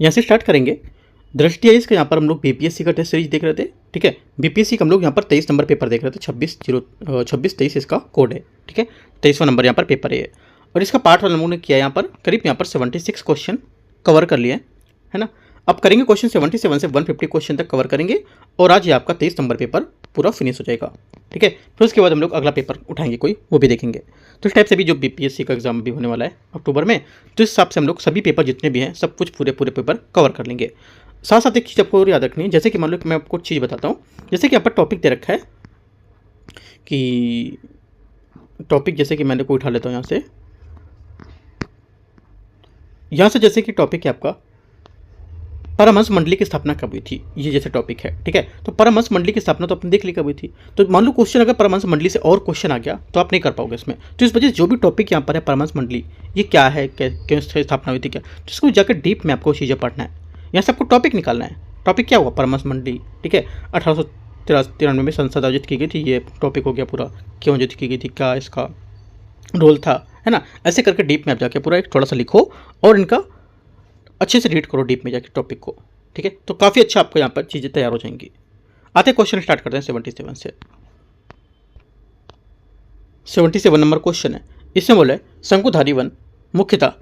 यहाँ से स्टार्ट करेंगे। दृष्टि आइज का यहाँ पर हम लोग बीपीएससी का टेस्ट सीरीज देख रहे थे, ठीक है। बीपीएससी का हम लोग यहाँ पर 23 नंबर पेपर देख रहे थे, 26-23 इसका कोड है, ठीक है। 23वां नंबर यहाँ पर पेपर है और इसका पार्ट वन हम लोगों ने किया यहाँ पर करीब यहाँ पर 76 क्वेश्चन कवर कर लिए है ना। अब करेंगे क्वेश्चन 77 से 150 क्वेश्चन तक कवर करेंगे और आज ये आपका 23 नंबर पेपर पूरा फिनिश हो जाएगा, ठीक है। फिर उसके बाद हम लोग अगला पेपर उठाएंगे कोई, वो भी देखेंगे। तो इस टाइप से भी जो बीपीएससी का एग्जाम भी होने वाला है अक्टूबर में, तो इस हिसाब से हम लोग सभी पेपर जितने भी हैं सब कुछ पूरे पेपर कवर कर लेंगे। साथ साथ एक चीज़ आपको और याद रखनी है, जैसे कि मान लो कि मैं आपको चीज़ बताता हूँ, जैसे कि यहाँ पर टॉपिक दे रखा है कि टॉपिक, जैसे कि मैंने कोई उठा लेता हूँ यहाँ से जैसे कि टॉपिक है आपका परमहंस मंडली की स्थापना कब हुई थी, ये जैसे टॉपिक है, ठीक है। तो परमहंस मंडली की स्थापना तो आपने देख ली कब हुई थी। तो मान लो क्वेश्चन अगर परमहंस मंडली से और क्वेश्चन आ गया तो आप नहीं कर पाओगे इसमें। तो इस वजह से जो भी टॉपिक यहाँ पर है परमहंस मंडली, ये क्या है, क्यों स्थापना हुई थी, क्या, तो इसको जाकर डीप में आपको चीज़ें पढ़ना है। यहाँ से आपको टॉपिक निकालना है। टॉपिक क्या हुआ, परमहंस मंडली, ठीक है। 1893 में संसद आयोजित की गई थी, ये टॉपिक हो गया पूरा। क्यों आयोजित की गई थी, क्या इसका रोल था, है ना। ऐसे करके डीप में आप जाके पूरा एक थोड़ा सा लिखो और इनका अच्छे से रीड करो डीप में जाके टॉपिक को, ठीक है। तो काफ़ी अच्छा आपको यहाँ पर चीज़ें तैयार हो जाएंगी। आते क्वेश्चन स्टार्ट करते हैं 77 से। 77 नंबर क्वेश्चन है, इसमें बोले शंकुधारी वन मुख्यतः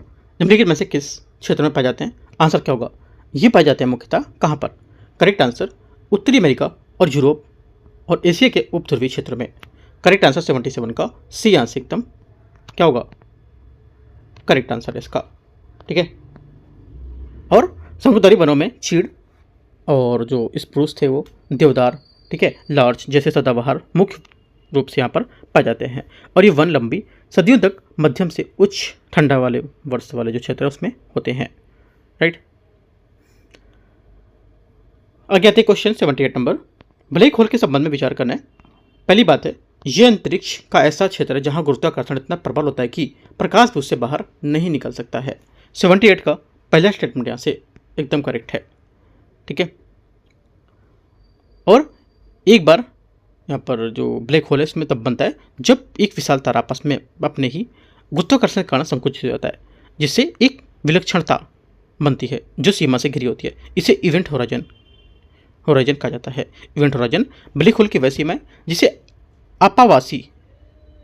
निम्नलिखित में से किस क्षेत्र में पाए जाते हैं। आंसर क्या होगा, ये पाए जाते हैं मुख्यतः कहाँ पर। करेक्ट आंसर उत्तरी अमेरिका और यूरोप और एशिया के उपध्रुवीय क्षेत्र में। करेक्ट आंसर 77 का सी आंसर एकदम क्या होगा करेक्ट आंसर है इसका, ठीक है। और शंकुधारी वनों में चीड़ और जो स्प्रूस थे वो देवदार, ठीक है, लार्च जैसे सदाबहार मुख्य रूप से यहाँ पर पाए जाते हैं। और ये वन लंबी सदियों तक मध्यम से उच्च ठंडा वाले वर्ष वाले जो क्षेत्र है उसमें होते हैं, राइट। आगे आते क्वेश्चन 78 नंबर। ब्लैक होल के संबंध में विचार करना है। पहली बात है, यह अंतरिक्ष का ऐसा क्षेत्र है जहां गुरुत्वाकर्षण इतना प्रबल होता है कि प्रकाश भी उससे बाहर नहीं निकल सकता है। 78 का पहला स्टेटमेंट यहाँ से एकदम करेक्ट है, ठीक है। और एक बार यहाँ पर जो ब्लैक होल है इसमें तब बनता है जब एक विशाल तारा आपस में अपने ही गुरुत्वाकर्षण के कारण संकुचित हो जाता है, जिससे एक विलक्षणता बनती है जो सीमा से घिरी होती है। इसे इवेंट होराइजन कहा जाता है। इवेंट होराइजन ब्लैक होल की वह सीमा है जिसे अपावासी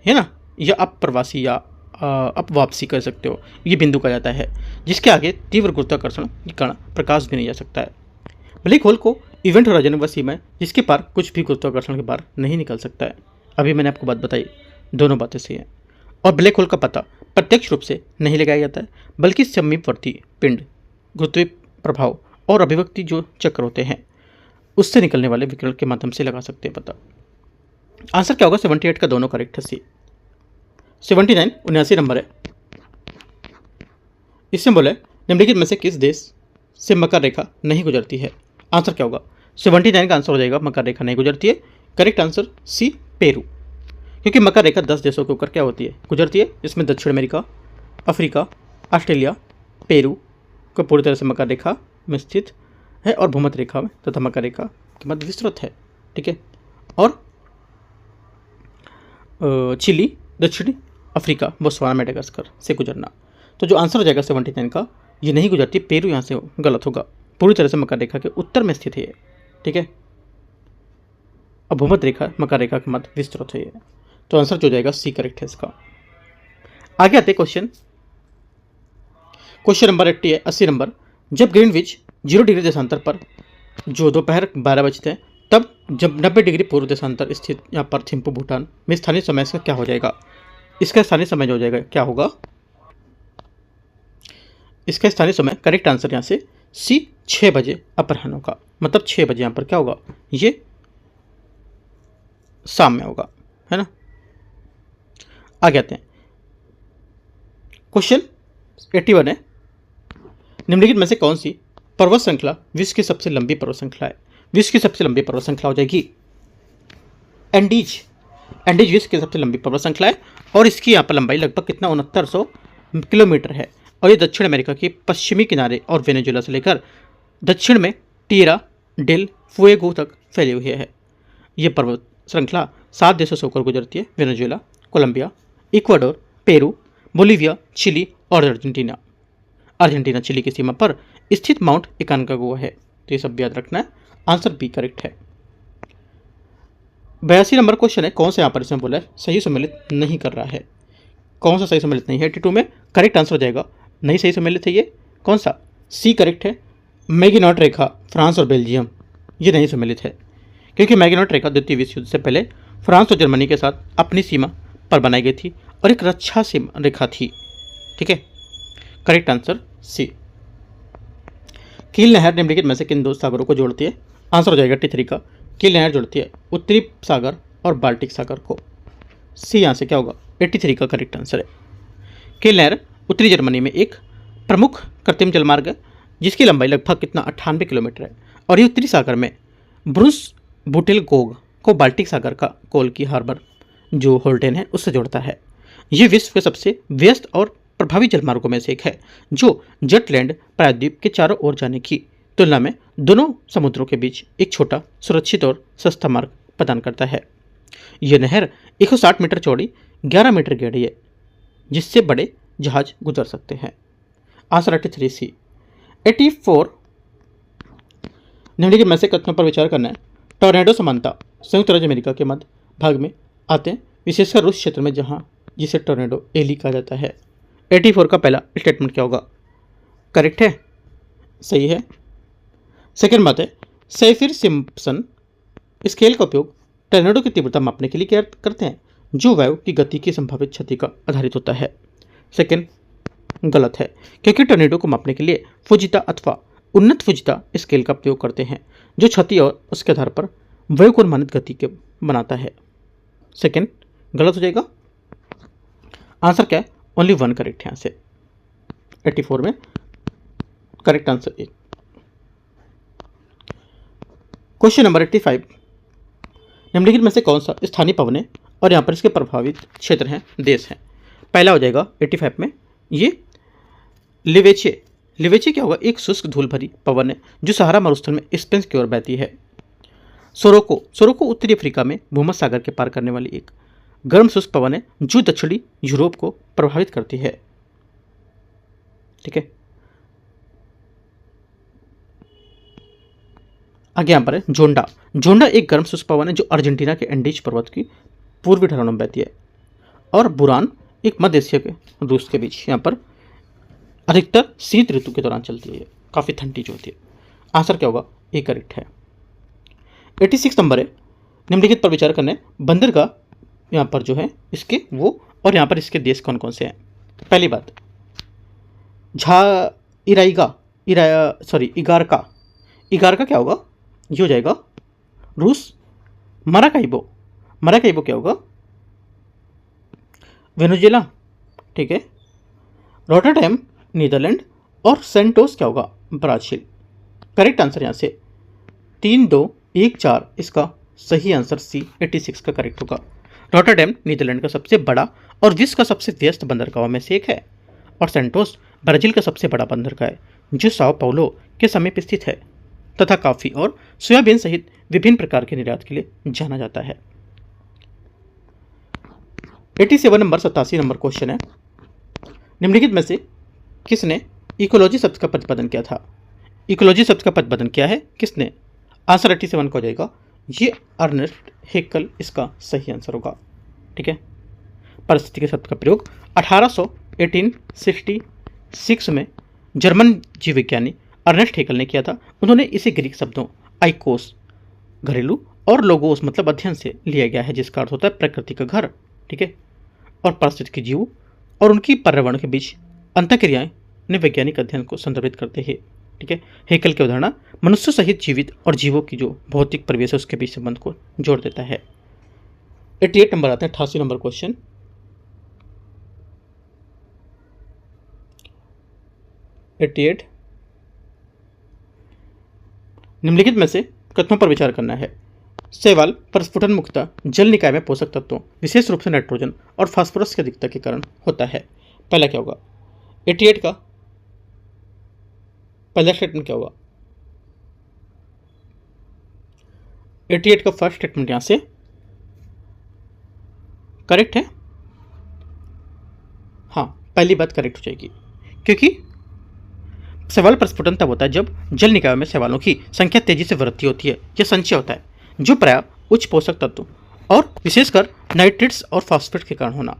है ना, या अप्रवासी या अपवापसी कर सकते हो, ये बिंदु कहा जाता है, जिसके आगे तीव्र गुरुत्वाकर्षण के कारण प्रकाश भी नहीं जा सकता है। ब्लैक होल को इवेंट होराइजन वह सीमा है जिसके पार कुछ भी गुरुत्वाकर्षण के बाहर नहीं निकल सकता है। अभी मैंने आपको बात बताई, दोनों बातें सही हैं। और ब्लैक होल का पता प्रत्यक्ष रूप से नहीं लगाया जाता है, बल्कि समीपवर्ती पिंड, गुरुत्वीय प्रभाव और अभिव्यक्ति जो चक्र होते हैं उससे निकलने वाले विकिरण के माध्यम से लगा सकते हैं पता। आंसर क्या होगा, 78 का दोनों करेक्ट है सी। 79 79 नंबर है, इसमें बोले निम्नलिखित में से किस देश से मकर रेखा नहीं गुजरती है। आंसर क्या होगा, 79 का आंसर हो जाएगा मकर रेखा नहीं गुजरती है। करेक्ट आंसर सी पेरू, क्योंकि मकर रेखा 10 देशों के ऊपर क्या होती है, गुजरती है। इसमें दक्षिण अमेरिका, अफ्रीका, ऑस्ट्रेलिया, पेरू को पूरी तरह से मकर रेखा में स्थित है और भूमध्य रेखा में तथा मकर रेखा के मध्य विस्तृत है, ठीक है। और चिली, दक्षिणी अफ्रीका, बोत्सवाना, मेडागास्कर से गुजरना। तो जो आंसर हो जाएगा 79 का, ये नहीं गुजरती, पेरू यहाँ से गलत होगा। पूरी तरह से मकर रेखा के उत्तर में स्थित है ये, ठीक है। अब भूमध्य रेखा मकर रेखा के मध्य विस्तृत है ये, तो आंसर जो जाएगा सी करेक्ट है इसका। आगे आते क्वेश्चन नंबर 80 नंबर। जब ग्रीनविच 0 डिग्री देशांतर पर जो दोपहर 12 बजते हैं, तब जब 90 डिग्री पूर्व देशांतर स्थित यहाँ पर थिम्पू भूटान में स्थानीय समय इसका क्या हो जाएगा। इसका स्थानीय समय जो हो जाएगा क्या होगा, इसका स्थानीय समय करेक्ट आंसर यहाँ से सी 6 बजे अपराह्न का, मतलब 6 बजे यहाँ पर क्या होगा, ये शाम में होगा, है ना। आगे आते हैं क्वेश्चन 81 है, निम्नलिखित में से कौन सी पर्वत श्रृंखला विश्व की सबसे लंबी पर्वत श्रृंखला है। विश्व की सबसे लंबी पर्वत श्रृंखला हो जाएगी एंडीज विश्व की सबसे लंबी पर्वत श्रृंखला है और इसकी यहाँ पर लंबाई लगभग कितना 6900 किलोमीटर है और ये दक्षिण अमेरिका के पश्चिमी किनारे और वेनेजुएला से लेकर दक्षिण में टिएरा डेल फुएगो तक फैली हुई है। ये पर्वत श्रृंखला 7 देशों से होकर गुजरती है, Venezuela, Colombia, Ecuador, Peru, Bolivia, Chile और अर्जेंटीना। अर्जेंटीना चिली की सीमा पर स्थित माउंट एकानकागुआ है। तो ये सब याद रखना है। आंसर बी करेक्ट है। 82 नंबर क्वेश्चन है, कौन सा यहाँ पर इसमें बोला है सही सम्मिलित नहीं कर रहा है? कौन सा सही सम्मिलित नहीं है? 82 में करेक्ट आंसर हो जाएगा, नहीं सही सम्मिलित है ये कौन सा? सी करेक्ट है। मैगिनॉट रेखा फ्रांस और बेल्जियम ये नहीं सम्मिलित है, क्योंकि मैगिनॉट रेखा द्वितीय विश्व युद्ध से पहले फ्रांस और जर्मनी के साथ अपनी सीमा पर बनाई गई थी और एक रक्षा सीमा रेखा थी। ठीक है, करेक्ट आंसर सी। कील नहर निम्नलिखित में से किन दो सागरों को जोड़ती है? आंसर हो जाएगा 83 का। कील नहर जोड़ती है उत्तरी सागर और बाल्टिक सागर को। सी यहाँ से क्या होगा? 83 का करेक्ट आंसर है। कील नहर उत्तरी जर्मनी में एक प्रमुख कृत्रिम जलमार्ग है जिसकी लंबाई लगभग कितना 98 किलोमीटर है, और ये उत्तरी सागर में ब्रुस बुटेलगोग को बाल्टिक सागर का कोल की हार्बर जो होल्टेन है उससे जोड़ता है। ये विश्व के सबसे व्यस्त और प्रभावी जलमार्गों में से एक है जो जटलैंड प्रायद्वीप के चारों ओर जाने की तुलना में दोनों समुद्रों के बीच एक छोटा, सुरक्षित और सस्ता मार्ग प्रदान करता है। यह नहर 160 मीटर चौड़ी, 11 मीटर गहरी है, जिससे बड़े जहाज गुजर सकते हैं। आंसर 83 सी। 84 निम्नलिखित में से कथनों पर विचार करना है। टॉर्नेडो समानता संयुक्त राज्य अमेरिका के मध्य भाग में आते हैं, विशेषकर रूस क्षेत्र में, जहां जिसे टॉर्नेडो एली कहा जाता है। 84 का पहला स्टेटमेंट क्या होगा? करेक्ट है, सही है। सेकेंड बात है, सैफिर सिम्पसन स्केल का उपयोग टॉर्नेडो की तीव्रता मापने के लिए क्या करते हैं, जो वायु की गति की संभावित क्षति का आधारित होता है। सेकेंड गलत है, क्योंकि टॉर्नेडो को मापने के लिए फुजिता अथवा उन्नत फुजिता स्केल का प्रयोग करते हैं, जो क्षति और उसके आधार पर वायु को अनुमानित गति के बनाता है। सेकेंड गलत हो जाएगा। आंसर क्या है? ओनली वन करेक्ट है यहाँ से। 84 में करेक्ट आंसर ए। क्वेश्चन नंबर 85, निम्नलिखित में से कौन सा स्थानीय पवन है और यहाँ पर इसके प्रभावित क्षेत्र हैं, देश हैं? पहला हो जाएगा 85 में ये लिवेचे। लिवेचे क्या होगा? एक शुष्क धूल भरी पवन है जो सहारा मरुस्थल में स्पेन की ओर बहती है। सोरोको, सोरोको उत्तरी अफ्रीका में भूमध्य सागर के पार करने वाली एक गर्म शुष्क पवन है जो दक्षिणी यूरोप को प्रभावित करती है। ठीक है, आगे यहाँ पर है जोंडा। जोंडा एक गर्म शुष्क पवन है जो अर्जेंटीना के एंडीज पर्वत की पूर्वी ढलानों में बहती है, और बुरान एक मध्य एशिया के रूस के बीच यहाँ पर अधिकतर शीत ऋतु के दौरान चलती है, काफ़ी ठंडी जो होती है। आंसर क्या होगा? ए करेक्ट है। 86 नंबर है, निम्नलिखित पर विचार करना है। बंदरगाह यहाँ पर जो है इसके वो और यहाँ पर इसके देश कौन कौन से हैं? पहली बात इगारका। इगारका क्या होगा? ये हो जाएगा रूस। मराकाइबो, मराकाइबो क्या होगा? वेनेजुएला। ठीक है, रोटरडैम नीदरलैंड, और सेंटोस क्या होगा? ब्राजील। करेक्ट आंसर यहाँ से 3, 2, 1, 4 इसका सही आंसर सी 86 का करेक्ट होगा। रोटरडैम नीदरलैंड का सबसे बड़ा और विश्व का सबसे व्यस्त बंदरगाहों में से एक है, और सेंटोस ब्राजील का सबसे बड़ा बंदरगाह है जो साओ पाउलो के समीप स्थित है तथा कॉफी और सोयाबीन सहित विभिन्न प्रकार के निर्यात के लिए जाना जाता है। 87 नंबर 87 नंबर क्वेश्चन है, निम्नलिखित में से किसने इकोलॉजी शब्द का प्रतिपादन किया था? इकोलॉजी शब्द का प्रतिपादन किया है किसने? आंसर 87 का हो जाएगा ये अर्नेस्ट हेक्कल इसका सही आंसर होगा। ठीक है, परिस्थिति के शब्द का प्रयोग 1866 में जर्मन जीव विज्ञानी अर्नेस्ट हेक्कल ने किया था। उन्होंने इसे ग्रीक शब्दों आइकोस घरेलू और लोगोस मतलब अध्ययन से लिया गया है, जिसका अर्थ होता है प्रकृति का घर। ठीक है, और पारिस्थितिकी जीव और उनकी पर्यावरण के बीच अंतःक्रियाएं ने वैज्ञानिक अध्ययन को संदर्भित करते हैं। ठीक है, हेक्कल की अवधारणा मनुष्य सहित जीवित और जीवों की जो भौतिक परिवेश है उसके बीच संबंध को जोड़ देता है। 88 नंबर आते हैं 88 नंबर क्वेश्चन। निम्नलिखित में से कथनों पर विचार करना है। शैवाल प्रस्फुटन मुक्ता जल निकाय में पोषक तत्वों विशेष रूप से नाइट्रोजन और फास्फोरस की अधिकता के कारण होता है। पहला क्या होगा? 88 का पहला स्टेटमेंट क्या होगा? 88 का फर्स्ट स्टेटमेंट यहां से करेक्ट है। हाँ, पहली बात करेक्ट हो जाएगी, क्योंकि शैवाल प्रस्फुटन तब होता है जब जल निकायों में शैवालों की संख्या तेजी से वृद्धि होती है या संचय होता है, जो प्रायः उच्च पोषक तत्व और विशेषकर नाइट्रेट्स और फास्फेट के कारण होना।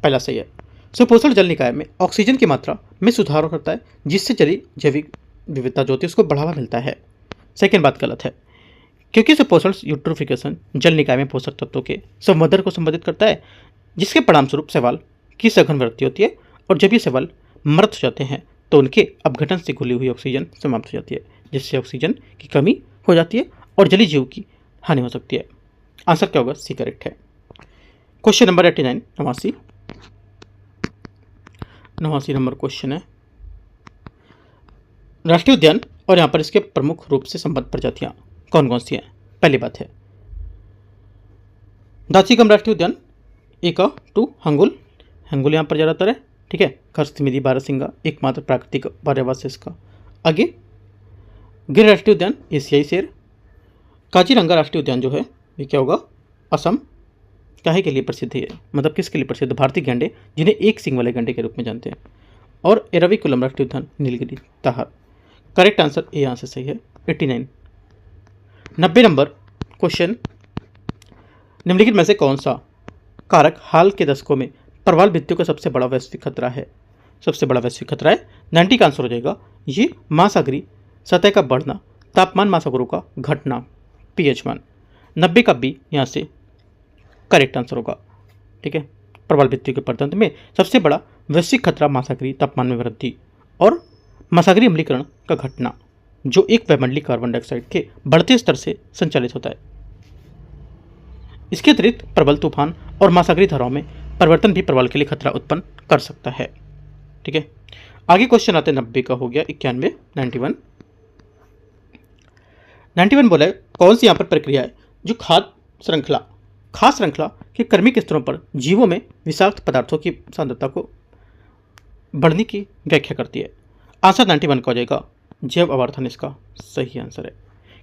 पहला सही है। सुपोषण जल निकाय में ऑक्सीजन की मात्रा में सुधार करता है, जिससे जलीय जैविक विविधता जो होती है उसको बढ़ावा मिलता है। सेकेंड बात गलत है, क्योंकि सुपोषण यूट्रोफिकेशन जल निकाय में पोषक तत्वों के संवर्धन को संबोधित करता है, जिसके परिणामस्वरूप शैवाल की सघन वृद्धि होती है, और जब ये शैवाल मृत हो जाते हैं तो उनके अपघटन से घुली हुई ऑक्सीजन समाप्त हो जाती है, जिससे ऑक्सीजन की कमी हो जाती है और जलीय जीव की हानि हो सकती है। आंसर क्या होगा? सी करेक्ट है। क्वेश्चन नंबर 89, 89 नंबर क्वेश्चन है। राष्ट्रीय उद्यान और यहाँ पर इसके प्रमुख रूप से संबद्ध प्रजातियां कौन कौन सी हैं? पहली बात है दाचिगम राष्ट्रीय उद्यान, 1 हंगुल, हंगुल यहाँ पर ज़्यादातर है, ठीक है। खरस्तिमिदी बारहसिंगा एकमात्र प्राकृतिक पर्यावास है इसका। आगे गिर राष्ट्रीय उद्यान, एशियाई शेर। काजीरंगा राष्ट्रीय उद्यान जो है ये क्या होगा? असम। काहे के लिए प्रसिद्ध है? मतलब किसके लिए प्रसिद्ध? भारतीय गैंडे, जिन्हें एक सिंग वाले गैंडे के रूप में जानते हैं। और एराविकुलम राष्ट्रीय उद्यान, Nilgiri tahr. Correct answer A यहाँ से सही है, 89। 90 नंबर क्वेश्चन, निम्नलिखित में से कौन सा कारक हाल के दशकों में प्रवाल भित्तियों का सबसे बड़ा वैश्विक खतरा है? सबसे बड़ा वैश्विक खतरा है 90 का आंसर हो जाएगा ये महासागरीय सतह का बढ़ना, तापमान महासागरों का घटना, pH मान। 90 का बी यहाँ से करेक्ट आंसर होगा, ठीक है। प्रवाल भित्तियों के प्रदंत में सबसे बड़ा वैश्विक खतरा महासागरीय तापमान में वृद्धि और महासागरीय अम्लीकरण का घटना, जो एक वायुमंडलीय कार्बन डाइऑक्साइड के बढ़ते स्तर से संचालित होता है। इसके अतिरिक्त प्रबल तूफान और महासागरीय धाराओं में परिवर्तन भी प्रवाल के लिए खतरा उत्पन्न कर सकता है, ठीक है। आगे क्वेश्चन आते हैं 90 का हो गया 91, 91 बोला है कौन सी यहाँ पर प्रक्रिया है जो खाद्य श्रृंखला के क्रमिक स्तरों पर जीवों में विषाक्त पदार्थों की सांद्रता को बढ़ने की व्याख्या करती है? आंसर 91 का हो जाएगा जैव आवर्धन इसका सही आंसर है,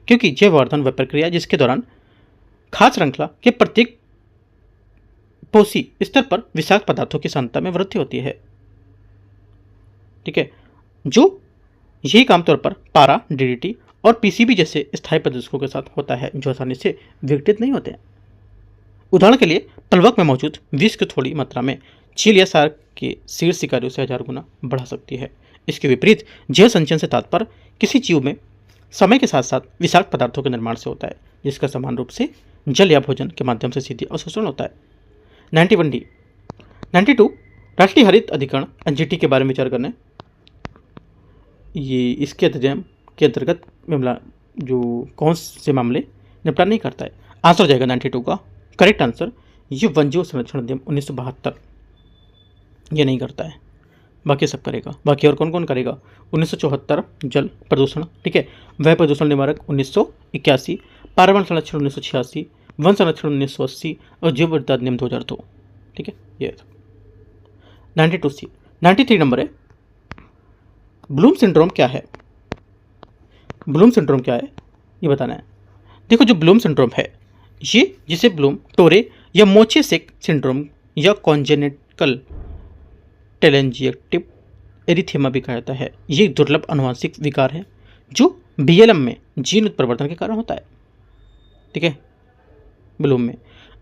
क्योंकि जैव आवर्धन वह प्रक्रिया जिसके दौरान खाद्य श्रृंखला के प्रत्येक पोषी स्तर पर विषाक्त पदार्थों की सांद्रता में वृद्धि होती है, ठीक है। जो यही आमतौर पर पारा, डीडीटी और पीसीबी जैसे स्थायी प्रदूषकों के साथ होता है, जो आसानी से विघटित नहीं होते हैं। उदाहरण के लिए प्लवक में मौजूद विष की थोड़ी मात्रा में चील या सार्क के शीर शिकारियों से 1000 गुना बढ़ा सकती है। इसके विपरीत जैव संचयन से तात्पर्य किसी जीव में समय के साथ साथ विषाक्त पदार्थों के निर्माण से होता है, जिसका समान रूप से जल या भोजन के माध्यम से सीधे अवशोषण होता है। 91D 92 राष्ट्रीय हरित अधिकरण एनजीटी के बारे में विचार करना है। ये इसके अध्ययन के अंतर्गत जो कौन से मामले निपटान नहीं करता है? आंसर हो जाएगा 92 का करेक्ट आंसर ये वन्यजीव संरक्षण अधिनियम 1972 ये नहीं करता है, बाकी सब करेगा। बाकी और कौन कौन करेगा? 1974 जल प्रदूषण, ठीक है। वायु प्रदूषण निवारक 1981, पर्यावरण संरक्षण 1986, वन संरक्षण 1980 और जैव विविधता अधिनियम 2002, ठीक है। ये 92C 93 नंबर है ब्लूम सिंड्रोम क्या है? ब्लूम सिंड्रोम क्या है ये बताना है। देखो जो ब्लूम सिंड्रोम है ये जिसे ब्लूम टोरे या मोचेसेक सिंड्रोम या कॉन्जेनिटल टेलेंजिएक्टिव एरिथेमा भी कहा जाता है। ये एक दुर्लभ अनुवांशिक विकार है जो बीएलएम में जीन उत्परिवर्तन के कारण होता है, ठीक है। ब्लूम में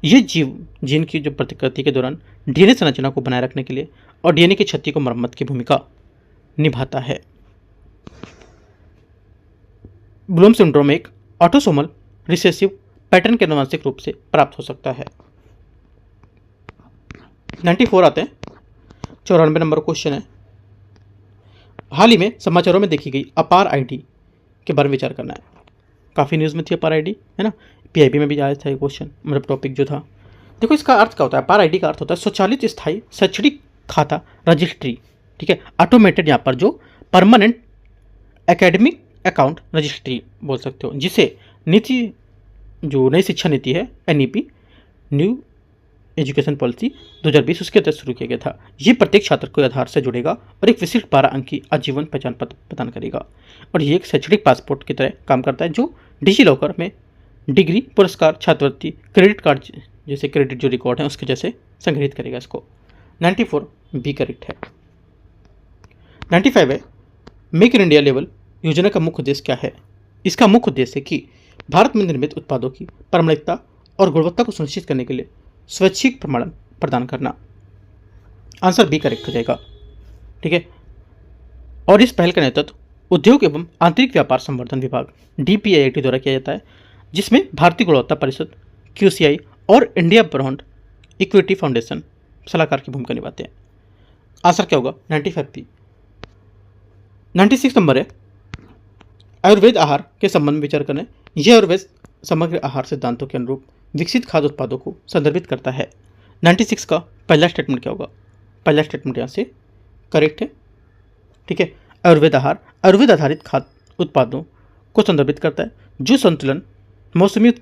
ये जीन की जो प्रतिकृति के दौरान डीएनए संरचना को बनाए रखने के लिए और डीएनए की क्षति को मरम्मत की भूमिका निभाता है। ब्लूम सिंड्रोम एक ऑटोसोमल रिसेसिव पैटर्न के अनुवांशिक रूप से प्राप्त हो सकता है। 94 आते हैं 94 नंबर क्वेश्चन है हाल ही में समाचारों में देखी गई अपार आईडी के बारे में विचार करना है। काफ़ी न्यूज़ में थी अपार आईडी, है ना। पीआईबी में भी आया था ये क्वेश्चन, मतलब टॉपिक जो था। देखो इसका अर्थ क्या होता है? अपार आईडी का अर्थ होता है स्वचालित स्थायी शैक्षणिक खाता रजिस्ट्री, ठीक है। ऑटोमेटेड यहाँ पर जो परमानेंट एकेडमिक अकाउंट रजिस्ट्री बोल सकते हो, जिसे नीति जो नई शिक्षा नीति है एनईपी न्यू एजुकेशन पॉलिसी 2020 उसके तहत शुरू किया गया था। ये प्रत्येक छात्र को आधार से जुड़ेगा और एक विशिष्ट 12 अंकी आजीवन पहचान पत्र प्रदान करेगा। और ये एक शैक्षणिक पासपोर्ट की तरह काम करता है जो डिजी लॉकर में डिग्री, पुरस्कार, छात्रवृत्ति, क्रेडिट कार्ड जैसे क्रेडिट जो रिकॉर्ड है उसके जैसे संग्रहित करेगा इसको। 94 बी करेक्ट है। 95 है मेक इन इंडिया लेवल योजना का मुख्य उद्देश्य क्या है? इसका मुख्य उद्देश्य है कि भारत में निर्मित उत्पादों की प्रामाणिकता और गुणवत्ता को सुनिश्चित करने के लिए स्वैच्छिक प्रमाणन प्रदान करना। आंसर बी करेक्ट हो जाएगा। ठीक है। और इस पहल का नेतृत्व उद्योग एवं आंतरिक व्यापार संवर्धन विभाग DPIIT द्वारा किया जाता है, जिसमें भारतीय गुणवत्ता परिषद QCI और इंडिया ब्रांड इक्विटी फाउंडेशन सलाहकार की भूमिका निभाते हैं। आंसर क्या होगा? 95 बी। 96 नंबर है आयुर्वेद आहार के संबंध में विचार करें। यह आयुर्वेद समग्र आहार सिद्धांतों के अनुरूप विकसित खाद्य उत्पादों को संदर्भित करता है। 96 का पहला स्टेटमेंट क्या होगा? पहला स्टेटमेंट यहाँ से करेक्ट है। ठीक है। आयुर्वेद आहार आयुर्वेद आधारित खाद्य उत्पादों को संदर्भित करता है जो संतुलन, मौसमी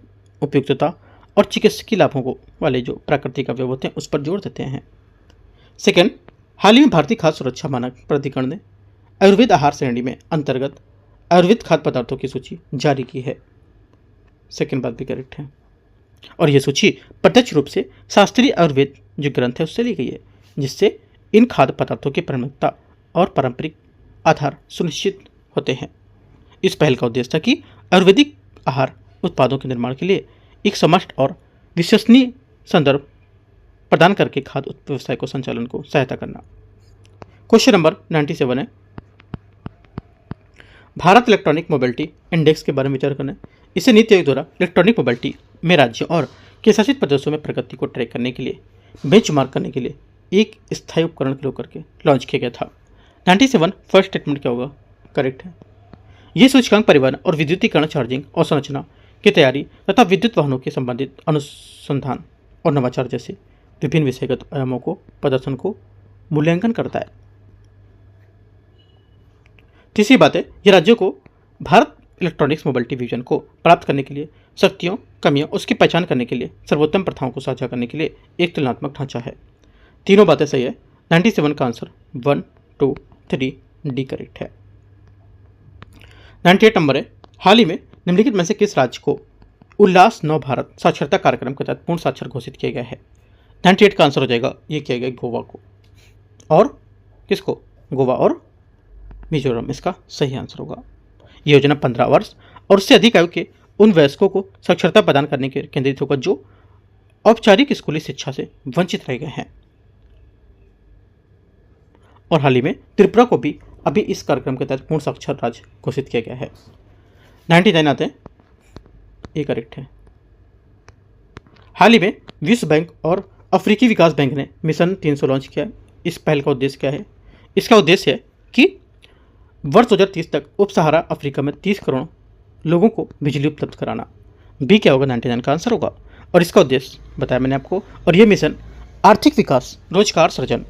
उपयुक्तता और चिकित्सकीय लाभों को वाले जो प्राकृतिक अवयव होते हैं उस पर जोर देते हैं। सेकेंड, हाल ही में भारतीय खाद्य सुरक्षा मानक प्राधिकरण ने आयुर्वेद आहार श्रेणी में अंतर्गत आयुर्वेद खाद्य पदार्थों की सूची जारी की है। सेकेंड बात भी करेक्ट है। और यह सूची प्रत्यक्ष रूप से शास्त्रीय आयुर्वेद जो ग्रंथ है उससे ली गई है, जिससे इन खाद्य पदार्थों की प्रामाणिकता और पारंपरिक आधार सुनिश्चित होते हैं। इस पहल का उद्देश्य था कि आयुर्वेदिक आहार उत्पादों के निर्माण के लिए एक समस्त और विश्वसनीय संदर्भ प्रदान करके खाद्य व्यवसाय को संचालन को सहायता करना। क्वेश्चन नंबर 97 है भारत इलेक्ट्रॉनिक मोबिलिटी इंडेक्स के बारे में विचार करना है। इसे नीति आयोग द्वारा इलेक्ट्रॉनिक मोबिलिटी में राज्यों और केंद्रशासित प्रदेशों में प्रगति को ट्रैक करने के लिए बेंचमार्क करने के लिए एक स्थायी उपकरण प्रयोग करके लॉन्च किया गया था। 97 फर्स्ट स्टेटमेंट क्या होगा? करेक्ट है। ये सूचकांक परिवहन और विद्युतीकरण, चार्जिंग और संरचना की तैयारी तथा विद्युत वाहनों के संबंधित अनुसंधान और नवाचार जैसे विभिन्न विषयगत आयामों को प्रदर्शन को मूल्यांकन करता है। तीसरी बात है, यह राज्यों को भारत इलेक्ट्रॉनिक्स मोबिलिटी विजन को प्राप्त करने के लिए शक्तियों, कमियों, उसकी पहचान करने के लिए सर्वोत्तम प्रथाओं को साझा करने के लिए एक तुलनात्मक ढांचा है। तीनों बातें सही है। 97 का आंसर 1, 2, 3 डी करेक्ट है। 98 नंबर है हाल ही में निम्नलिखित में से किस राज्य को उल्लास नव भारत साक्षरता कार्यक्रम के तहत पूर्ण साक्षर घोषित किया गया है? 98 का आंसर हो जाएगा, ये किया गया गोवा को। और किसको? गोवा और मिजोरम इसका सही आंसर होगा। ये योजना 15 वर्ष और उससे अधिक आयु के उन वयस्कों को साक्षरता प्रदान करने के केंद्रित होगा जो औपचारिक स्कूली शिक्षा से वंचित रह गए हैं। और हाल ही में त्रिपुरा को भी अभी इस कार्यक्रम के तहत पूर्ण साक्षर राज्य घोषित किया गया है। 99 आते हैं, ये करेक्ट है। हाल ही में विश्व बैंक और अफ्रीकी विकास बैंक ने मिशन 300 लॉन्च किया। इस पहल का उद्देश्य क्या है? इसका उद्देश्य है कि वर्ष 2030 तक उप सहारा अफ्रीका में 30 करोड़ लोगों को बिजली उपलब्ध कराना। बी क्या होगा? 99 का आंसर होगा। और इसका उद्देश्य बताया मैंने आपको। और यह मिशन आर्थिक विकास, रोजगार सृजन,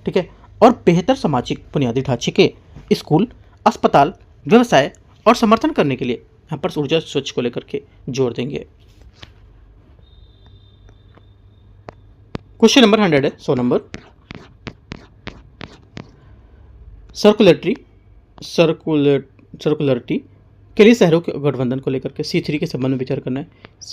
ठीक है, और बेहतर सामाजिक बुनियादी ढांचे के स्कूल, अस्पताल, व्यवसाय और समर्थन करने के लिए यहाँ पर ऊर्जा स्वच्छ को लेकर के जोर देंगे। क्वेश्चन नंबर 100 है 100 नंबर सर्कुलरिटी के लिए शहरों के गठबंधन को लेकर के C3 के संबंध में विचार करना है।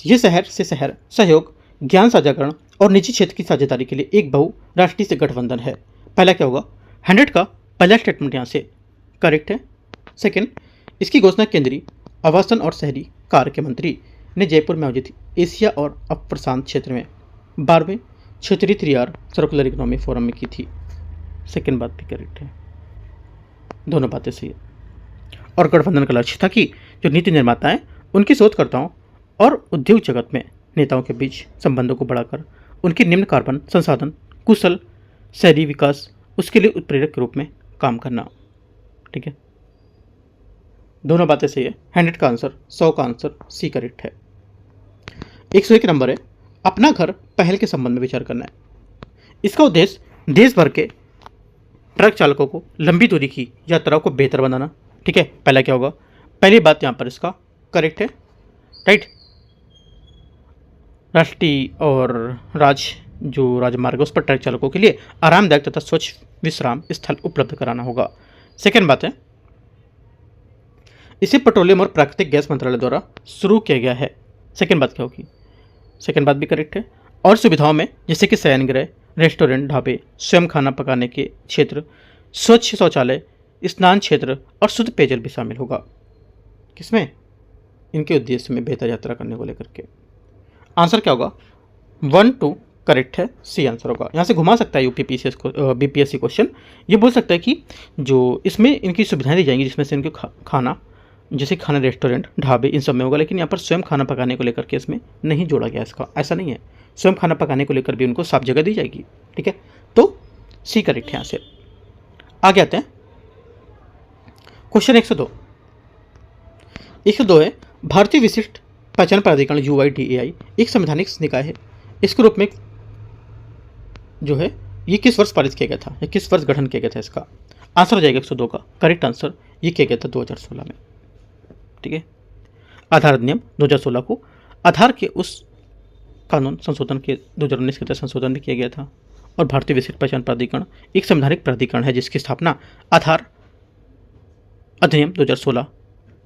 यह शहर से शहर सहयोग, ज्ञान साझाकरण और निजी क्षेत्र की साझेदारी के लिए एक बहुराष्ट्रीय से गठबंधन है। पहला क्या होगा? 100 का पहला स्टेटमेंट यहाँ से करेक्ट है। सेकंड, इसकी घोषणा केंद्रीय आवासन और शहरी कार्य मंत्री ने जयपुर में आयोजित एशिया और अप प्रशांत क्षेत्र में 12वें क्षेत्रीय 3R सर्कुलर इकोनॉमी फोरम में की थी। सेकंड बात भी करेक्ट है, दोनों बातें सही है। और गठबंधन का लक्ष्य था कि जो नीति निर्माता हैं उनके शोधकर्ताओं और उद्योग जगत में नेताओं के बीच संबंधों को बढ़ाकर उनके निम्न कार्बन संसाधन कुशल शहरी विकास उसके लिए उत्प्रेरक के रूप में काम करना। ठीक है, दोनों बातें सही है। 100 का आंसर, 100 का आंसर सी करेक्ट है। 101 नंबर है अपना घर पहल के संबंध में विचार करना है। इसका उद्देश्य देश भर के ट्रक चालकों को लंबी दूरी की यात्राओं को बेहतर बनाना। ठीक है, पहला क्या होगा? पहली बात यहाँ पर इसका करेक्ट है, राइट। राष्ट्रीय और राजमार्ग उस पर ट्रक चालकों के लिए आरामदायक तथा स्वच्छ विश्राम स्थल उपलब्ध कराना होगा। सेकेंड बात है इसे पेट्रोलियम और प्राकृतिक गैस मंत्रालय द्वारा शुरू किया गया है। सेकेंड बात क्या होगी? सेकेंड बात भी करेक्ट है। और सुविधाओं में जैसे कि शयनगृह, रेस्टोरेंट, ढाबे, स्वयं खाना पकाने के क्षेत्र, स्वच्छ शौचालय, स्नान क्षेत्र और शुद्ध पेयजल भी शामिल होगा। किसमें? इनके उद्देश्य में बेहतर यात्रा करने को लेकर के। आंसर क्या होगा? 1 2 करेक्ट है, सी आंसर होगा। यहाँ से घुमा सकता है यूपीपीसीएस को, बीपीएससी क्वेश्चन। ये बोल सकता है कि जो इसमें इनकी सुविधाएं दी जाएंगी, जिसमें से इनके खाना, जैसे खाना रेस्टोरेंट, ढाबे, इन सब में होगा, लेकिन यहाँ पर स्वयं खाना पकाने को लेकर के इसमें नहीं जोड़ा गया इसका, ऐसा नहीं है। स्वयं खाना पकाने को लेकर भी उनको साफ जगह दी जाएगी। ठीक है, तो सी करेक्ट है। यहाँ से आगे आते हैं क्वेश्चन 102। 102 है, भारतीय विशिष्ट पहचान प्राधिकरण UIDAI एक संवैधानिक निकाय है। इसके रूप में जो है ये किस वर्ष पारित किया गया था, या किस वर्ष गठन किया गया था? इसका आंसर हो जाएगा 102 का करेक्ट आंसर। ये किया गया था 2016 में। ठीक है, आधार अधिनियम 2016 को आधार के उस कानून संशोधन के 2019 के तहत संशोधन भी किया गया था। और भारतीय विशिष्ट पहचान प्राधिकरण एक संवैधानिक प्राधिकरण है जिसकी स्थापना आधार अधिनियम 2016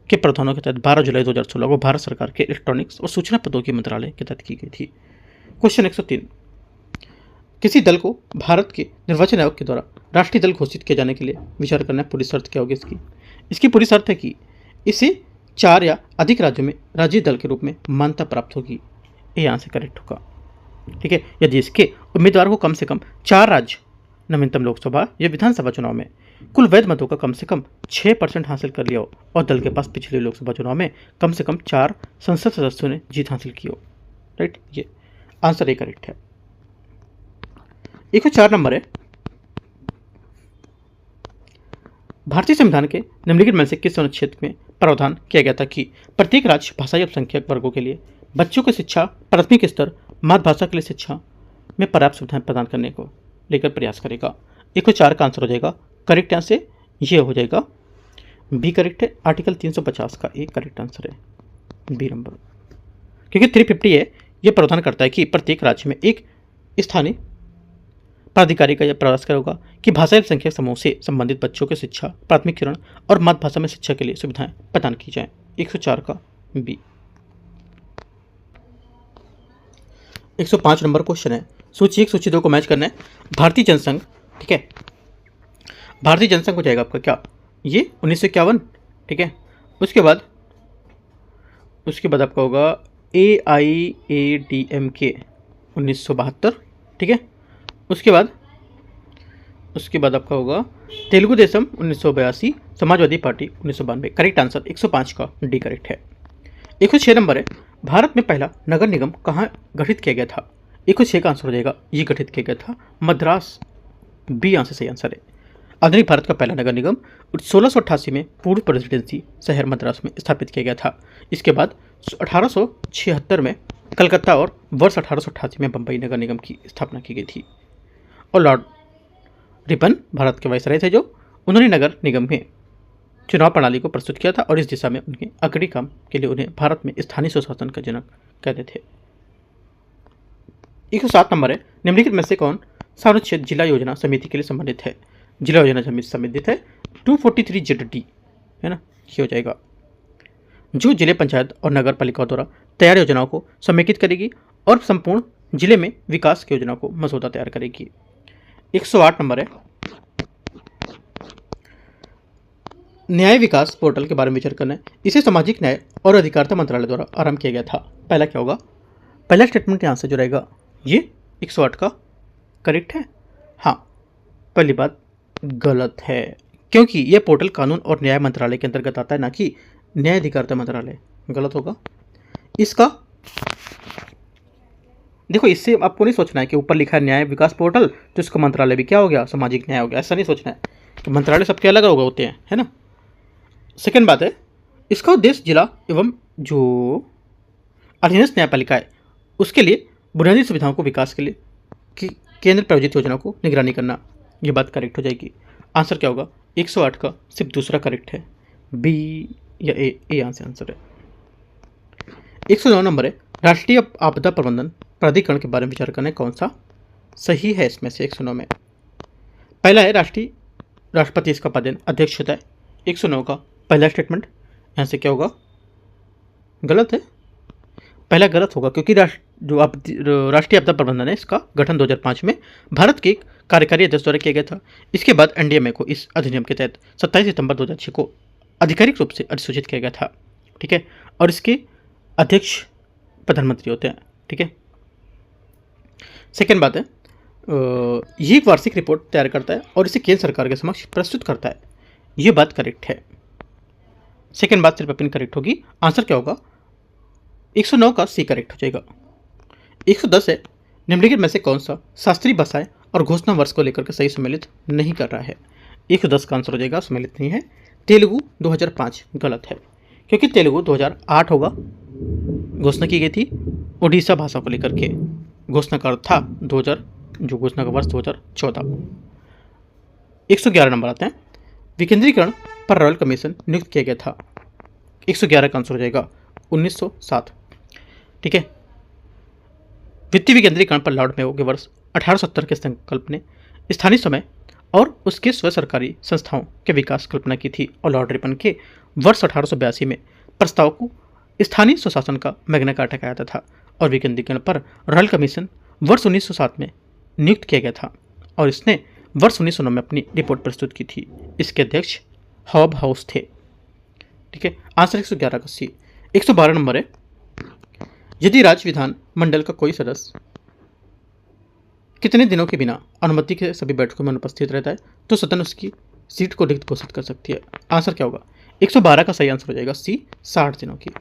के प्रावधानों के तहत 12 जुलाई 2016 को भारत सरकार के इलेक्ट्रॉनिक्स और सूचना प्रौद्योगिकी मंत्रालय के तहत की गई थी। क्वेश्चन 103, किसी दल को भारत के निर्वाचन आयोग के द्वारा राष्ट्रीय दल घोषित किए जाने के लिए विचार करना पूरी शर्त क्या होगी इसकी? इसकी पूरी शर्त है कि इसे 4 या अधिक राज्यों में राज्य दल के रूप में मान्यता प्राप्त होगी। ये यहाँ से करेक्ट होगा। ठीक है, यदि इसके उम्मीदवार को कम से कम 4 राज्य नवीनतम लोकसभा या विधानसभा चुनाव में कुल वैध मतों का कम से कम 6% हासिल कर लिया हो, और दल के पास पिछले लोकसभा चुनाव में कम से कम 4 संसद सदस्यों ने जीत हासिल की हो। राइट, ये आंसर ए करेक्ट है। 104 नंबर है, भारतीय संविधान के निम्नलिखित में से किस अनुच्छेद में प्रावधान किया गया था कि प्रत्येक राज्य भाषाई अल्पसंख्यक वर्गों के लिए बच्चों की शिक्षा प्राथमिक स्तर मातृभाषा के लिए शिक्षा में पर्याप्त सुविधाएं प्रदान करने को लेकर प्रयास करेगा? 104 का आंसर हो जाएगा करेक्ट। यहाँ से ये हो जाएगा बी करेक्ट है। आर्टिकल 350 का एक करेक्ट आंसर है बी नंबर, क्योंकि 350 है ये प्रावधान करता है कि प्रत्येक राज्य में एक स्थानीय प्राधिकारी का यह प्रयास करेगा कि भाषाई अल्पसंख्यक समूह से संबंधित बच्चों की शिक्षा प्राथमिकीकरण और मातृभाषा में शिक्षा के लिए सुविधाएं प्रदान की जाएं। 104 का बी। 105 नंबर क्वेश्चन है, सूची 1 सूची 2 को मैच करना है। भारतीय जनसंघ, ठीक है, भारतीय जनसंघ हो जाएगा आपका क्या? ये 1951। ठीक है, उसके बाद आपका होगा AIADMK 1972। ठीक है, उसके बाद आपका होगा Telugu Desam 1982, Samajwadi party 1992। Correct answer 105 का डी करेक्ट है। 106 नंबर है, भारत में पहला नगर निगम कहाँ गठित किया गया था? 106 का आंसर हो जाएगा ये गठित किया गया था मद्रास, बी आंसर सही आंसर है। आधुनिक भारत का पहला नगर निगम 1688 में पूर्व प्रेसिडेंसी शहर मद्रास में स्थापित किया गया था। इसके बाद 1876 में कलकत्ता और वर्ष 1888 में बम्बई नगर निगम की स्थापना की गई थी। और लॉर्ड रिपन भारत के वायसराय थे, जो उन्होंने नगर निगम में चुनाव प्रणाली को प्रस्तुत किया था, और इस दिशा में उनके अग्रणी काम के लिए उन्हें भारत में स्थानीय सुशासन का जनक कहते थे। 107 नंबर है, निम्नलिखित में से कौन सा अनुच्छेद जिला योजना समिति के लिए संबंधित है? जिला योजना समिति संबंधित है 243ZD, है ना, ये हो जाएगा, जो जिले पंचायत और नगर पालिकाओं द्वारा तैयार योजनाओं को समेकित करेगी और संपूर्ण जिले में विकास की योजना को मसौदा तैयार करेगी। 108 नंबर है, न्याय विकास पोर्टल के बारे में विचार करना है। इसे सामाजिक न्याय और अधिकारिता मंत्रालय द्वारा आरंभ किया गया था। पहला क्या होगा? पहला स्टेटमेंट यहाँ से जो रहेगा ये 108 का करेक्ट है। हाँ, पहली बात गलत है, क्योंकि यह पोर्टल कानून और न्याय मंत्रालय के अंतर्गत आता है, ना कि न्याय अधिकारिता मंत्रालय। गलत होगा इसका। देखो, इससे आपको नहीं सोचना है कि ऊपर लिखा है न्याय विकास पोर्टल तो इसका मंत्रालय भी क्या हो गया, सामाजिक न्याय हो गया, ऐसा नहीं सोचना है कि मंत्रालय सबके अलग अलग होते हैं, है ना। सेकंड बात है, इसका उद्देश्य जिला एवं जो अधीनस्थ न्यायपालिका है उसके लिए बुनियादी सुविधाओं को विकास के लिए केंद्र प्रायोजित योजनाओं को निगरानी करना। ये बात करेक्ट हो जाएगी। आंसर क्या होगा? 108 का सिर्फ दूसरा करेक्ट है, बी या ए यहाँ से आंसर है। 109 नंबर है, राष्ट्रीय आपदा प्रबंधन प्राधिकरण के बारे में विचार करना है, कौन सा सही है इसमें से? 109 में पहला है राष्ट्रपति इसका पद अध्यक्ष होता है। 109 का पहला स्टेटमेंट यहाँ से क्या होगा? गलत है। पहला गलत होगा, क्योंकि राष्ट्रीय आपदा प्रबंधन है, इसका गठन 2005 में भारत के कार्यकारी अध्यक्ष द्वारा किया गया था। इसके बाद एनडीएमए को इस अधिनियम के तहत 27 सितंबर 2006 को आधिकारिक रूप से अधिसूचित किया गया था। ठीक है, और इसके अध्यक्ष प्रधानमंत्री होते हैं। ठीक है, सेकेंड बात है, ये एक वार्षिक रिपोर्ट तैयार करता है और इसे केंद्र सरकार के समक्ष प्रस्तुत करता है। ये बात करेक्ट है। सेकेंड बात सिर्फ अपनी करेक्ट होगी। आंसर क्या होगा? 109 का सी करेक्ट हो जाएगा। 110 है, निम्नलिखित में से कौन सा शास्त्रीय भाषाएं और घोषणा वर्ष को लेकर के सही सम्मिलित नहीं कर रहा है? 110 का आंसर हो जाएगा, सम्मिलित नहीं है। तेलुगु 2005 गलत है, क्योंकि तेलुगु 2008 होगा, घोषणा की गई थी ओडिशा भाषा को लेकर के। घोषणा का था 2000, जो घोषणा का वर्ष 2014। 111 नंबर आते हैं, विकेंद्रीकरण पर रॉयल कमीशन नियुक्त किया गया था। 111 का आंसर हो जाएगा 1907। ठीक है, वित्तीय विकेंद्रीकरण पर लॉर्ड मेयो के वर्ष 1870 के संकल्प ने स्थानीय समय और उसके स्व सरकारी संस्थाओं के विकास कल्पना की थी, और लॉर्ड रिपन के वर्ष 1882 में प्रस्ताव को स्थानीय स्वशासन का मैग्ना कार्टा कहा जाता था, और विकेंद्रीकरण पर रॉयल कमीशन वर्ष 1907 में नियुक्त किया गया था, और इसने वर्ष 1909 में अपनी रिपोर्ट प्रस्तुत की थी। इसके अध्यक्ष हॉब हाउस थे। ठीक है, आंसर 111 का सी। 112 नंबर है, यदि राज्य विधान मंडल का कोई सदस्य कितने दिनों के बिना अनुमति के सभी बैठकों में अनुपस्थित रहता है तो सदन उसकी सीट को रिक्त घोषित कर सकती है? आंसर क्या होगा? 112 का सही आंसर हो जाएगा सी, 60 दिनों की।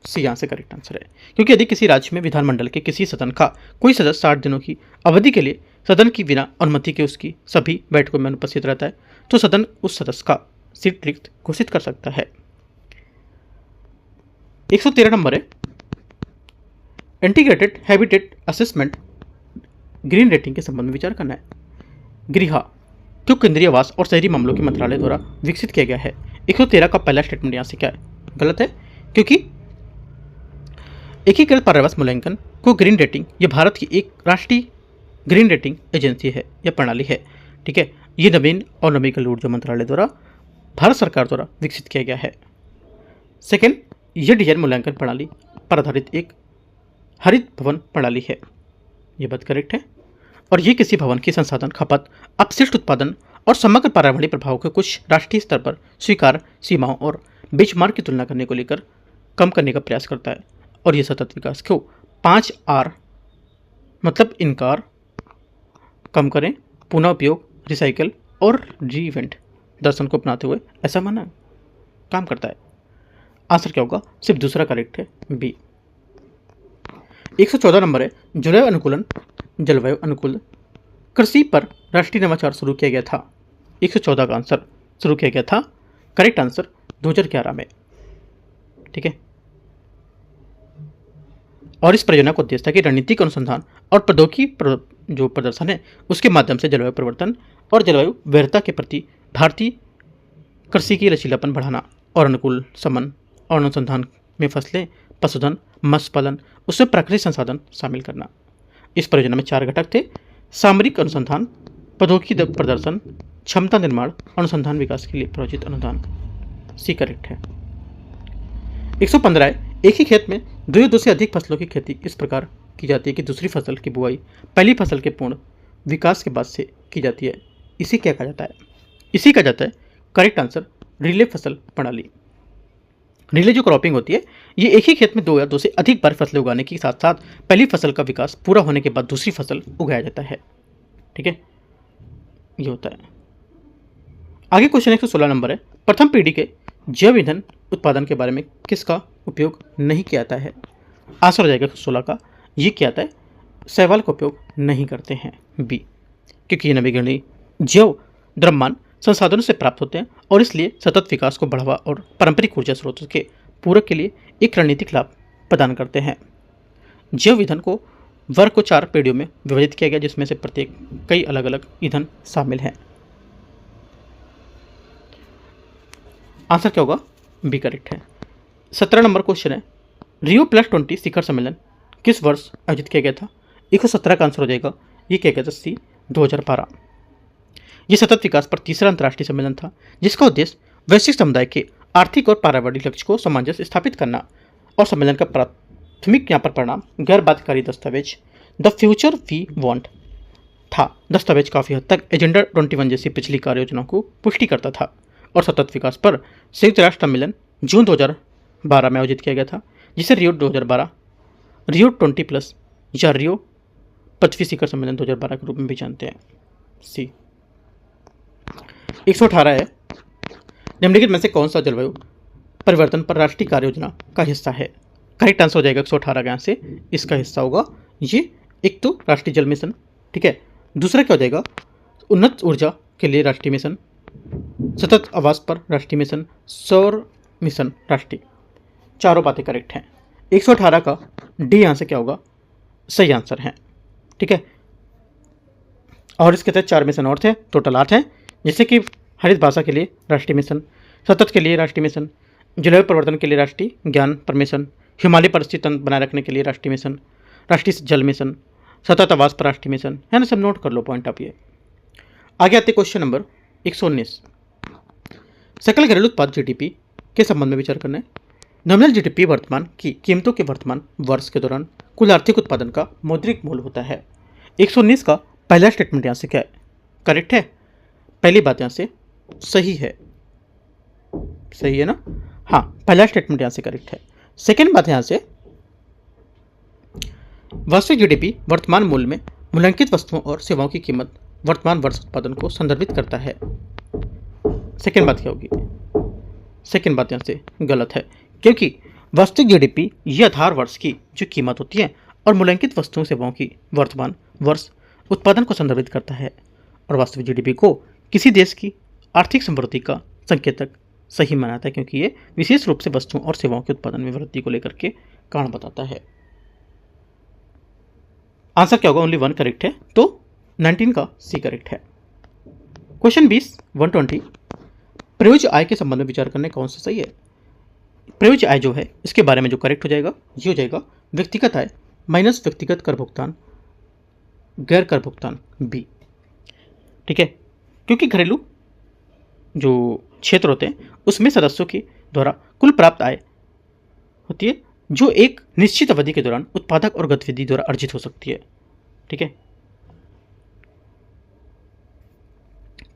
सी यहाँ से करेक्ट आंसर है, क्योंकि यदि किसी राज्य में विधानमंडल के किसी सदन का कोई सदस्य 60 दिनों की अवधि के लिए सदन की बिना अनुमति के उसकी सभी बैठकों में अनुपस्थित रहता है तो सदन उस सदस्य का सीट रिक्त घोषित कर सकता है। 113 नंबर है, integrated habitat assessment green rating के संबंध में विचार करना है। गृह जो केंद्रीय आवास और शहरी मामलों के मंत्रालय द्वारा विकसित किया गया है। 113 का पहला स्टेटमेंट यहाँ से क्या है? गलत है, क्योंकि एकीकृत पर्यावरण मूल्यांकन को ग्रीन रेटिंग ये भारत की एक राष्ट्रीय ग्रीन रेटिंग एजेंसी है या प्रणाली है। ठीक है, ये नवीन और नवीकरणीय ऊर्जा मंत्रालय द्वारा भारत सरकार द्वारा विकसित किया गया है। सेकेंड, यह डिजाइन मूल्यांकन प्रणाली पर आधारित एक हरित भवन प्रणाली है। ये बात करेक्ट है, और ये किसी भवन की संसाधन खपत, अपशिष्ट उत्पादन और समग्र पर्यावरणीय प्रभाव के कुछ राष्ट्रीय स्तर पर स्वीकार सीमाओं और बेंचमार्क की तुलना करने को लेकर कम करने का प्रयास करता है, और यह सतत विकास को 5R मतलब इनकार, कम करें, पुनः उपयोग, रिसाइकल और रीइवेंट दर्शन को अपनाते हुए ऐसा माना काम करता है। आंसर क्या होगा? सिर्फ दूसरा करेक्ट है, बी। 114 नंबर है, जलवायु अनुकूल कृषि पर राष्ट्रीय नवाचार शुरू किया गया था। 114 का आंसर शुरू किया गया था, करेक्ट आंसर 2011 में। ठीक है, और इस परियोजना का उद्देश्य था कि रणनीतिक अनुसंधान और प्रौद्योगिकी जो प्रदर्शन है उसके माध्यम से जलवायु परिवर्तन और जलवायु वैधता के प्रति भारतीय कृषि की लचीलापन बढ़ाना और अनुकूल समन और अनुसंधान में फसलें, पशुधन, मत्स्य पालन, उसमें प्राकृतिक संसाधन शामिल करना। इस परियोजना में 4 घटक थे: सामरिक अनुसंधान, प्रौद्योगिकी प्रदर्शन, क्षमता निर्माण, अनुसंधान विकास के लिए प्रायोजित अनुदान। सी करेक्ट है। 115 है, एक ही खेत में दो से अधिक फसलों की खेती इस प्रकार की जाती है कि दूसरी फसल की बुआई पहली फसल के पूर्ण विकास के बाद से की जाती है। इसी क्या कहा जाता है? इसी कहा जाता है करेक्ट आंसर रिले फसल प्रणाली। रिले जो क्रॉपिंग होती है, ये एक ही खेत में 2 या 2 से अधिक बार फसलें उगाने के साथ साथ पहली फसल का विकास पूरा होने के बाद दूसरी फसल उगाया जाता है। ठीक है, ये होता है। आगे क्वेश्चन 116 नंबर है, प्रथम पीढ़ी के जैव ईंधन उत्पादन के बारे में किसका उपयोग नहीं किया जाता है? आंसर हो जाएगा 16 का, ये क्या आता है? शैवाल का उपयोग नहीं करते हैं, बी, क्योंकि ये नवीकरणीय जैव द्रव्यमान संसाधनों से प्राप्त होते हैं और इसलिए सतत विकास को बढ़ावा और पारंपरिक ऊर्जा स्रोतों के पूरक के लिए एक रणनीतिक लाभ प्रदान करते हैं। जैव ईंधन को वर्ग को 4 पीढ़ियों में विभाजित किया गया, जिसमें से प्रत्येक कई अलग अलग ईंधन शामिल हैं। आंसर क्या होगा? बी करेक्ट है। 17 नंबर क्वेश्चन है, Rio+20 शिखर सम्मेलन किस वर्ष आयोजित किया गया था? 117 का आंसर हो जाएगा, ये किया गया था सी, 2012। ये सतत विकास पर तीसरा अंतर्राष्ट्रीय सम्मेलन था, जिसका उद्देश्य वैश्विक समुदाय के आर्थिक और पर्यावरणीय लक्ष्य को सामंजस्य स्थापित करना और सम्मेलन का प्राथमिक यहाँ पर परिणाम गैर बाध्यकारी दस्तावेज द फ्यूचर वी वांट था। दस्तावेज काफ़ी हद तक एजेंडा 21 जैसी पिछली कार्य योजनाओं को पुष्टि करता था और सतत विकास पर संयुक्त राष्ट्र सम्मेलन जून 2012 में आयोजित किया गया था, जिसे रियो 2012, रियो 20+ या रियो 25 शिखर सम्मेलन 2012 के रूप में भी जानते हैं। सी 118 है, निम्नलिखित में से कौन सा जलवायु परिवर्तन पर राष्ट्रीय कार्य योजना का हिस्सा है? करेक्ट आंसर हो जाएगा 118 का। यहाँ से इसका हिस्सा होगा ये एक तो राष्ट्रीय जल मिशन, ठीक है, दूसरा क्या हो जाएगा उन्नत ऊर्जा के लिए राष्ट्रीय मिशन, सतत आवास पर राष्ट्रीय मिशन, सौर मिशन राष्ट्रीय। चारों बातें करेक्ट हैं। 118 का डी यहाँ से क्या होगा सही आंसर है, ठीक है। और इसके तहत 4 मिशन और थे, टोटल 8 हैं, जैसे कि हरित भाषा के लिए राष्ट्रीय मिशन, सतत के लिए राष्ट्रीय मिशन, जलवायु परिवर्तन के लिए राष्ट्रीय ज्ञान पर मिशन, हिमालय परिस्थिति तंत्र बनाए रखने के लिए राष्ट्रीय मिशन, राष्ट्रीय जल मिशन, सतत आवास पर राष्ट्रीय मिशन, है ना। सब नोट कर लो पॉइंट आप ये। आगे आते क्वेश्चन नंबर 119, सकल घरेलू उत्पाद जीडीपी के संबंध में विचार करना है। नॉमिनल जीडीपी वर्तमान की कीमतों के वर्तमान वर्ष के दौरान कुल आर्थिक उत्पादन का मौद्रिक मूल्य होता है। 119 का पहला स्टेटमेंट यहाँ से क्या है? करेक्ट है। पहली बात यहाँ से सही है, सही है ना। हाँ, पहला स्टेटमेंट यहाँ से करेक्ट है। सेकेंड बात यहाँ से वास्तविक जीडीपी वर्तमान मूल्य में मूल्यांकित वस्तुओं और सेवाओं की कीमत वर्तमान वर्ष उत्पादन को संदर्भित करता है। सेकेंड बात क्या होगी? सेकेंड बात यहाँ से गलत है, क्योंकि वास्तविक जीडीपी ये आधार वर्ष की जो कीमत होती है और मूल्यांकित वस्तुओं सेवाओं की वर्तमान वर्ष उत्पादन को संदर्भित करता है। और वास्तविक जीडीपी को किसी देश की आर्थिक समृद्धि का संकेतक सही मानता है, क्योंकि ये विशेष रूप से वस्तुओं और सेवाओं के उत्पादन में वृद्धि को लेकर के कारण बताता है। आंसर क्या होगा? ओनली 1 करेक्ट है, तो 19 का सी करेक्ट है। क्वेश्चन 20 120, प्रयोज्य आय के संबंध में विचार करने कौन सा सही है? प्रयोज्य आय जो है इसके बारे में जो करेक्ट हो जाएगा ये हो जाएगा व्यक्तिगत आय माइनस व्यक्तिगत कर भुगतान गैर कर भुगतान बी, ठीक है। क्योंकि घरेलू जो क्षेत्र होते हैं उसमें सदस्यों के द्वारा कुल प्राप्त आय होती है जो एक निश्चित अवधि के दौरान उत्पादक और गतिविधि द्वारा अर्जित हो सकती है, ठीक है।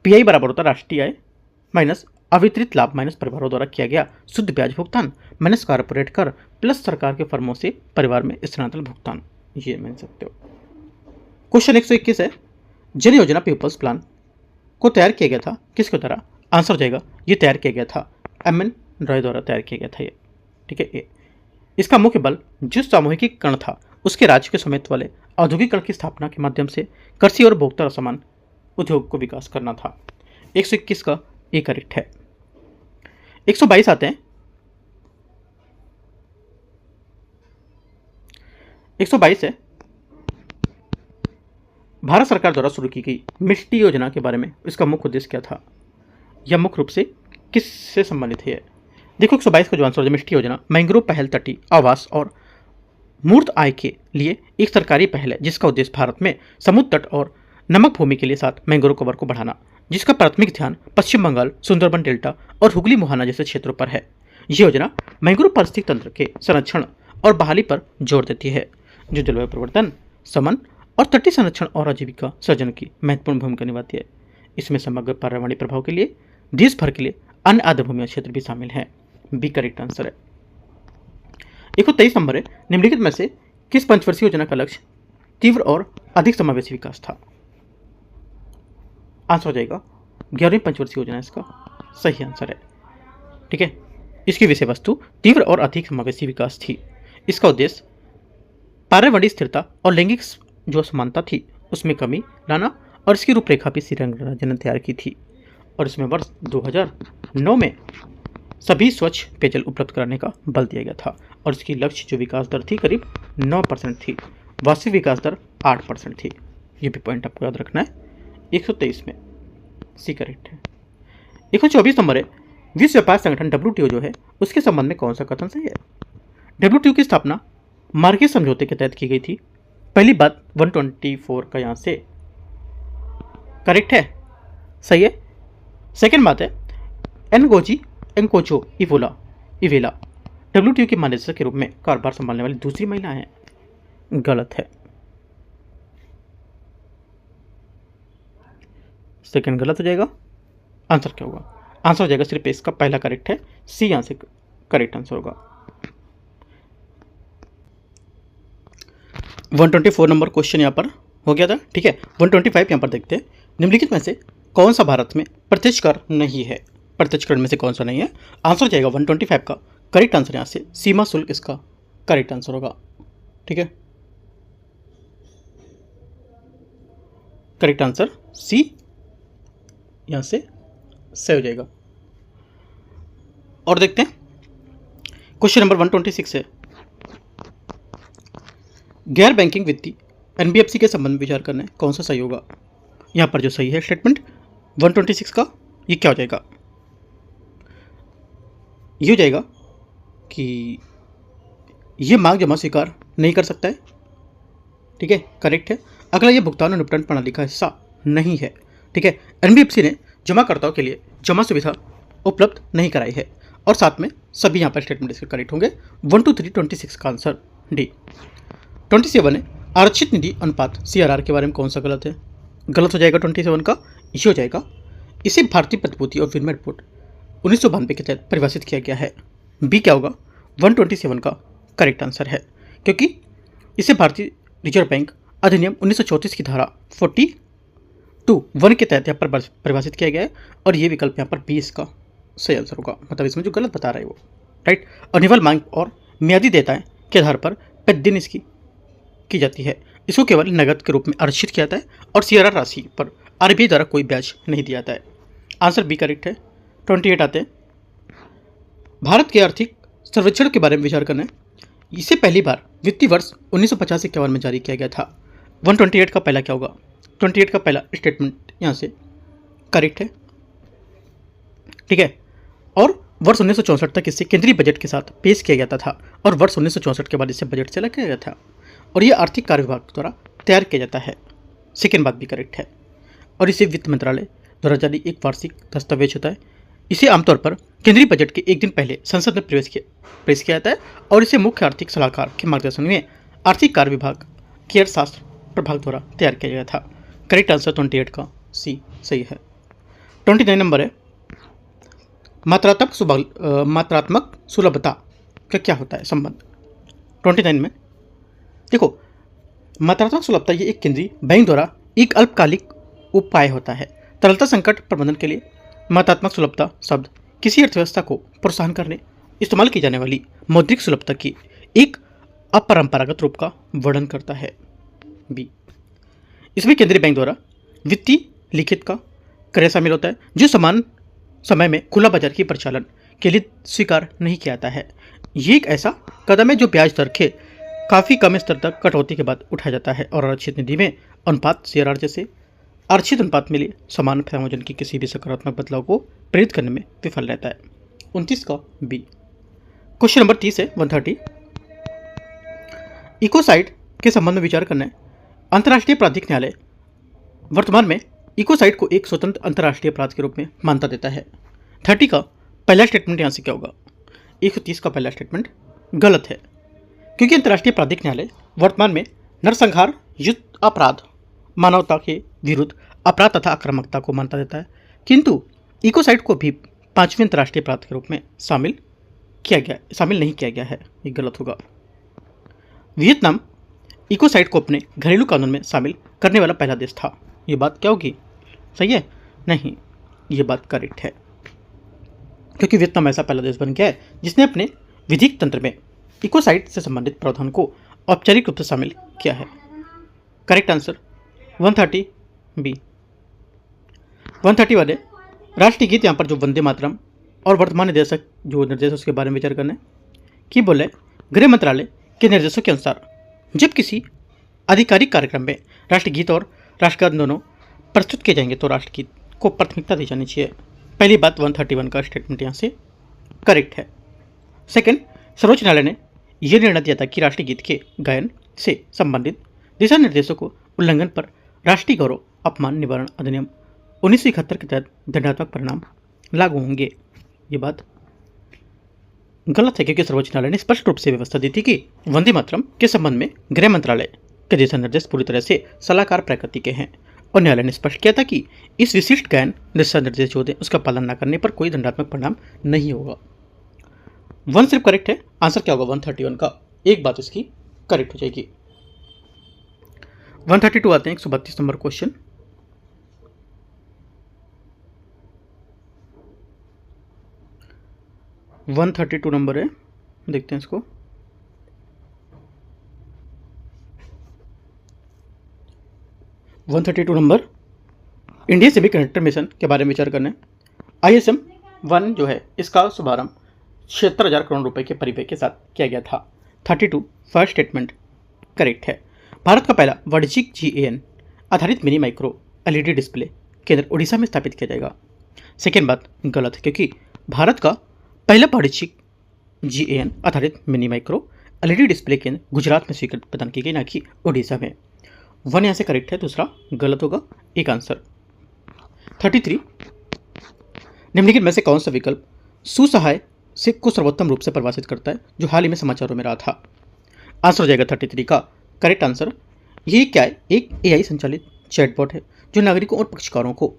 पीआई बराबर होता है राष्ट्रीय आय माइनस अवितरित लाभ माइनस परिवारों द्वारा किया गया शुद्ध ब्याज भुगतान माइनस कारपोरेट कर प्लस सरकार के फर्मों से परिवार में स्थानांतरण भुगतान, ये मान सकते हो। क्वेश्चन 121 है, जन योजना पीपल्स प्लान को तैयार किया गया था किसके द्वारा? आंसर हो जाएगा ये तैयार किया गया था एम.एन. रॉय द्वारा तैयार किया गया था ये, ठीक है। इसका मुख्य बल जो सामूहिकीकरण था उसके राज्य के समेत वाले औद्योगिकरण की स्थापना के माध्यम से कृषि और उपभोक्ता सामान उद्योग को विकास करना था। 121 का ए करेक्ट है। 122 आते हैं। 122 है, भारत सरकार द्वारा शुरू की गई मिट्टी योजना के बारे में इसका मुख्य उद्देश्य क्या था? यह मुख्य रूप से किससे संबंधित है? देखो 122 का जो आंसर है मिट्टी योजना मैंग्रोव पहल तटीय आवास और मूर्त आय के लिए एक सरकारी पहल है जिसका उद्देश्य भारत में समुद्र तट और नमक भूमि के लिए साथ मैंग्रोव कवर को बढ़ाना, जिसका प्राथमिक ध्यान पश्चिम बंगाल, सुंदरबन डेल्टा और हुगली मुहाना जैसे क्षेत्रों पर है। यह योजना मैंग्रोव पारिस्थितिक तंत्र के संरक्षण और बहाली पर जोर देती है, जो जलवायु परिवर्तन, समन और तटीय संरक्षण और आजीविका सर्जन की महत्वपूर्ण भूमिका निभाती है। इसमें समग्र पर्यावरणीय प्रभाव के लिए देश भर के लिए अन्य आर्द्रभूमि क्षेत्र भी शामिल हैं। बी करेक्ट आंसर है। 123 नंबर है, निम्नलिखित में से किस पंचवर्षीय योजना का लक्ष्य तीव्र और अधिक समावेशी विकास था? आंसर हो जाएगा 11वीं पंचवर्षीय योजना इसका सही आंसर है, ठीक है। इसकी विषय वस्तु तीव्र और अधिक समावेशी विकास थी। इसका उद्देश्य पर्यावरणीय स्थिरता और लैंगिक जो असमानता थी उसमें कमी लाना और इसकी रूपरेखा भी श्री रंगराजन ने तैयार की थी। और इसमें वर्ष 2009 में सभी स्वच्छ पेयजल उपलब्ध कराने का बल दिया गया था और इसकी लक्ष्य जो विकास दर थी करीब 9% थी, वास्तविक विकास दर 8% थी। ये भी पॉइंट आपको याद रखना है। 123 में सी करेक्ट है। 124 नंबर है, विश्व व्यापार संगठन WTO जो है उसके संबंध में कौन सा कथन सही है? WTO की स्थापना मार्केट समझौते के तहत की गई थी। पहली बात 124 का यहाँ से करेक्ट है, सही है। सेकेंड बात है एनगोजी एनकोचो इवेला WTO के महानिदेशक के रूप में कारोबार संभालने वाली दूसरी महिला हैं। गलत है। सेकंड गलत हो जाएगा। आंसर क्या होगा? आंसर हो जाएगा सिर्फ इसका पहला करेक्ट है, सी यहाँ से करेक्ट आंसर होगा। 124 नंबर क्वेश्चन यहाँ पर हो गया था, ठीक है। 125 यहाँ पर देखते हैं, निम्नलिखित में से कौन सा भारत में प्रत्यक्ष कर नहीं है? प्रत्यक्ष कर में से कौन सा नहीं है? आंसर हो जाएगा 125 का करेक्ट आंसर यहाँ से सीमा शुल्क इसका करेक्ट आंसर होगा, ठीक है। करेक्ट आंसर सी यहाँ से सही हो जाएगा। और देखते हैं क्वेश्चन नंबर 126 है, गैर बैंकिंग वित्तीय NBFC के संबंध में विचार करना है, कौन सा सही होगा? यहाँ पर जो सही है स्टेटमेंट 126 का, ये क्या हो जाएगा? ये हो जाएगा कि ये मांग जमा स्वीकार नहीं कर सकता है, ठीक है, करेक्ट है। अगला, ये भुगतान और निपटान प्रणाली का हिस्सा नहीं है, ठीक है। NBFC ने जमाकर्ताओं के लिए जमा सुविधा उपलब्ध नहीं कराई है। और साथ में सभी यहाँ पर स्टेटमेंट इसके करेक्ट होंगे। 1 2 3 26 का आंसर डी। 27 है, आरक्षित निधि अनुपात CRR के बारे में कौन सा गलत है? गलत हो जाएगा 27 का, ये हो जाएगा इसे भारतीय प्रतिभूति और विनिमय रिपोर्ट 1992 के तहत परिभाषित किया गया है। बी क्या होगा? 127 का करेक्ट आंसर है, क्योंकि इसे भारतीय रिजर्व बैंक अधिनियम 1934 की धारा 42(1) के तहत यहाँ पर परिभाषित किया गया है। और ये विकल्प यहाँ पर बी इसका सही आंसर होगा, मतलब इसमें जो गलत बता रहा है वो, राइट। और निवल मांग और मियादी देयताएं के आधार पर प्रतिदिन इसकी की जाती है। इसको केवल नगद के रूप में आरक्षित किया जाता है और CRR राशि पर RBI द्वारा कोई ब्याज नहीं दिया जाता है। आंसर बी करेक्ट है। 28 आते हैं, भारत के आर्थिक सर्वेक्षण के बारे में विचार करना है। इसे पहली बार वित्तीय वर्ष 1950-51 में जारी किया गया था। 128 का पहला क्या होगा? 28 का पहला स्टेटमेंट यहाँ से करेक्ट है, ठीक है। और वर्ष 1964 तक इसे केंद्रीय बजट के साथ पेश किया जाता था और वर्ष 1964 के बाद इसे बजट से अलग किया गया था और यह आर्थिक कार्य विभाग द्वारा तैयार किया जाता है। सेकेंड बात भी करेक्ट है। और इसे वित्त मंत्रालय द्वारा जारी एक वार्षिक दस्तावेज होता है। इसे आमतौर पर केंद्रीय बजट के एक दिन पहले संसद में पेश किया जाता है और इसे मुख्य आर्थिक सलाहकार के मार्गदर्शन में आर्थिक कार्य विभाग के अर्थशास्त्र प्रभाग द्वारा तैयार किया गया था। करेक्ट आंसर 28 का सी सही है। 29 नंबर है, मात्रात्मक सुलभता का क्या होता है संबंध? 29 में देखो, मात्रात्मक सुलभता ये एक केंद्रीय बैंक द्वारा एक अल्पकालिक उपाय होता है। तरलता संकट प्रबंधन के लिए मात्रात्मक सुलभता शब्द किसी अर्थव्यवस्था को प्रोत्साहन करने इस्तेमाल की जाने वाली मौद्रिक सुलभता की एक अपरंपरागत रूप का वर्णन करता है। बी, इसमें केंद्रीय बैंक द्वारा वित्तीय लिखित का क्रय शामिल होता है जो समान समय में खुला बाजार की परिचालन के लिए स्वीकार नहीं किया जाता है। ये एक ऐसा कदम है जो ब्याज दर के काफ़ी कम स्तर तक कटौती के बाद उठाया जाता है और आरक्षित निधि में अनुपात CRR जैसे आरक्षित अनुपात में लिए समान संयोजन की किसी भी सकारात्मक बदलाव को प्रेरित करने में विफल रहता है। 29 का बी। क्वेश्चन नंबर 30 है 130, इकोसाइड के संबंध में विचार करना है। अंतर्राष्ट्रीय आपराधिक न्यायालय वर्तमान में इकोसाइड को एक स्वतंत्र अंतर्राष्ट्रीय अपराध के रूप में मान्यता देता है। 30 का पहला स्टेटमेंट यहाँ से क्या होगा? 130 का पहला स्टेटमेंट गलत है, क्योंकि अंतर्राष्ट्रीय आपराधिक न्यायालय वर्तमान में नरसंहार, युद्ध अपराध, मानवता के विरुद्ध अपराध तथा आक्रामकता को मान्यता देता है, किंतु इकोसाइड को भी 5वें अंतर्राष्ट्रीय अपराध के रूप में शामिल नहीं किया गया है। ये गलत होगा। वियतनाम इकोसाइड को अपने घरेलू कानून में शामिल करने वाला पहला देश था। ये बात क्या होगी? सही है? नहीं, ये बात करेक्ट है, क्योंकि वियतनाम ऐसा पहला देश बन गया है जिसने अपने विधिक तंत्र में इकोसाइड से संबंधित प्रावधान को औपचारिक रूप से शामिल किया है। Correct answer 130 B. 130 वाले राष्ट्रीय गीत यहाँ पर जो वंदे मातरम और वर्तमान निर्देशक उसके बारे में विचार करना है कि बोले, गृह मंत्रालय के निर्देशों के अनुसार जब किसी आधिकारिक कार्यक्रम में राष्ट्रगीत और राष्ट्रगान दोनों प्रस्तुत किए जाएंगे तो राष्ट्रगीत को प्राथमिकता दी जानी चाहिए। पहली बात 131 का स्टेटमेंट यहाँ से करेक्ट है। सेकंड, सर्वोच्च न्यायालय ने यह निर्णय दिया था कि राष्ट्रीय गीत के गायन से संबंधित दिशा निर्देशों को उल्लंघन पर राष्ट्रीय गौरव अपमान निवारण अधिनियम 1971 के तहत दंडात्मक परिणाम लागू होंगे। ये बात गलत है, क्योंकि सर्वोच्च न्यायालय ने स्पष्ट रूप से व्यवस्था दी थी कि वंदे मातरम के संबंध में गृह मंत्रालय के दिशा निर्देश पूरी तरह से सलाहकार प्रकृति के हैं, और न्यायालय ने स्पष्ट किया था कि इस विशिष्ट गायन दिशा निर्देश जो थे उसका पालन न करने पर कोई दंडात्मक परिणाम नहीं होगा। 1 सिर्फ करेक्ट है, आंसर क्या होगा 131 का, एक बात इसकी करेक्ट हो जाएगी। 132 आते हैं, 132 नंबर क्वेश्चन। वन 132 नंबर है, देखते हैं इसको। One 132 number India semi conductor mission के बारे में विचार करना है। ISM-1 जो है इसका शुभारंभ 76,000 करोड़ रुपए के परिव्यय के साथ किया गया था। 32 फर्स्ट स्टेटमेंट करेक्ट है। भारत का पहला वाणिज्यिक GAN आधारित मिनी माइक्रो LED डिस्प्ले केंद्र उड़ीसा में स्थापित किया जाएगा। सेकेंड बात गलत है, क्योंकि भारत का पहला वाणिज्यिक GAN आधारित मिनी माइक्रो LED डिस्प्ले केंद्र गुजरात में स्वीकृति प्रदान की गई, ना कि उड़ीसा में। 1 यहाँ से करेक्ट है, दूसरा गलत होगा, एक आंसर। 33 निम्नलिखित में से कौन सा विकल्प सुसहाय से को सर्वोत्तम रूप से परिभाषित करता है, जो हाल ही में समाचारों में रहा था। आंसर हो जाएगा 33 का करेक्ट आंसर। ये क्या है, एक AI संचालित चैटबॉट है जो नागरिकों और पक्षकारों को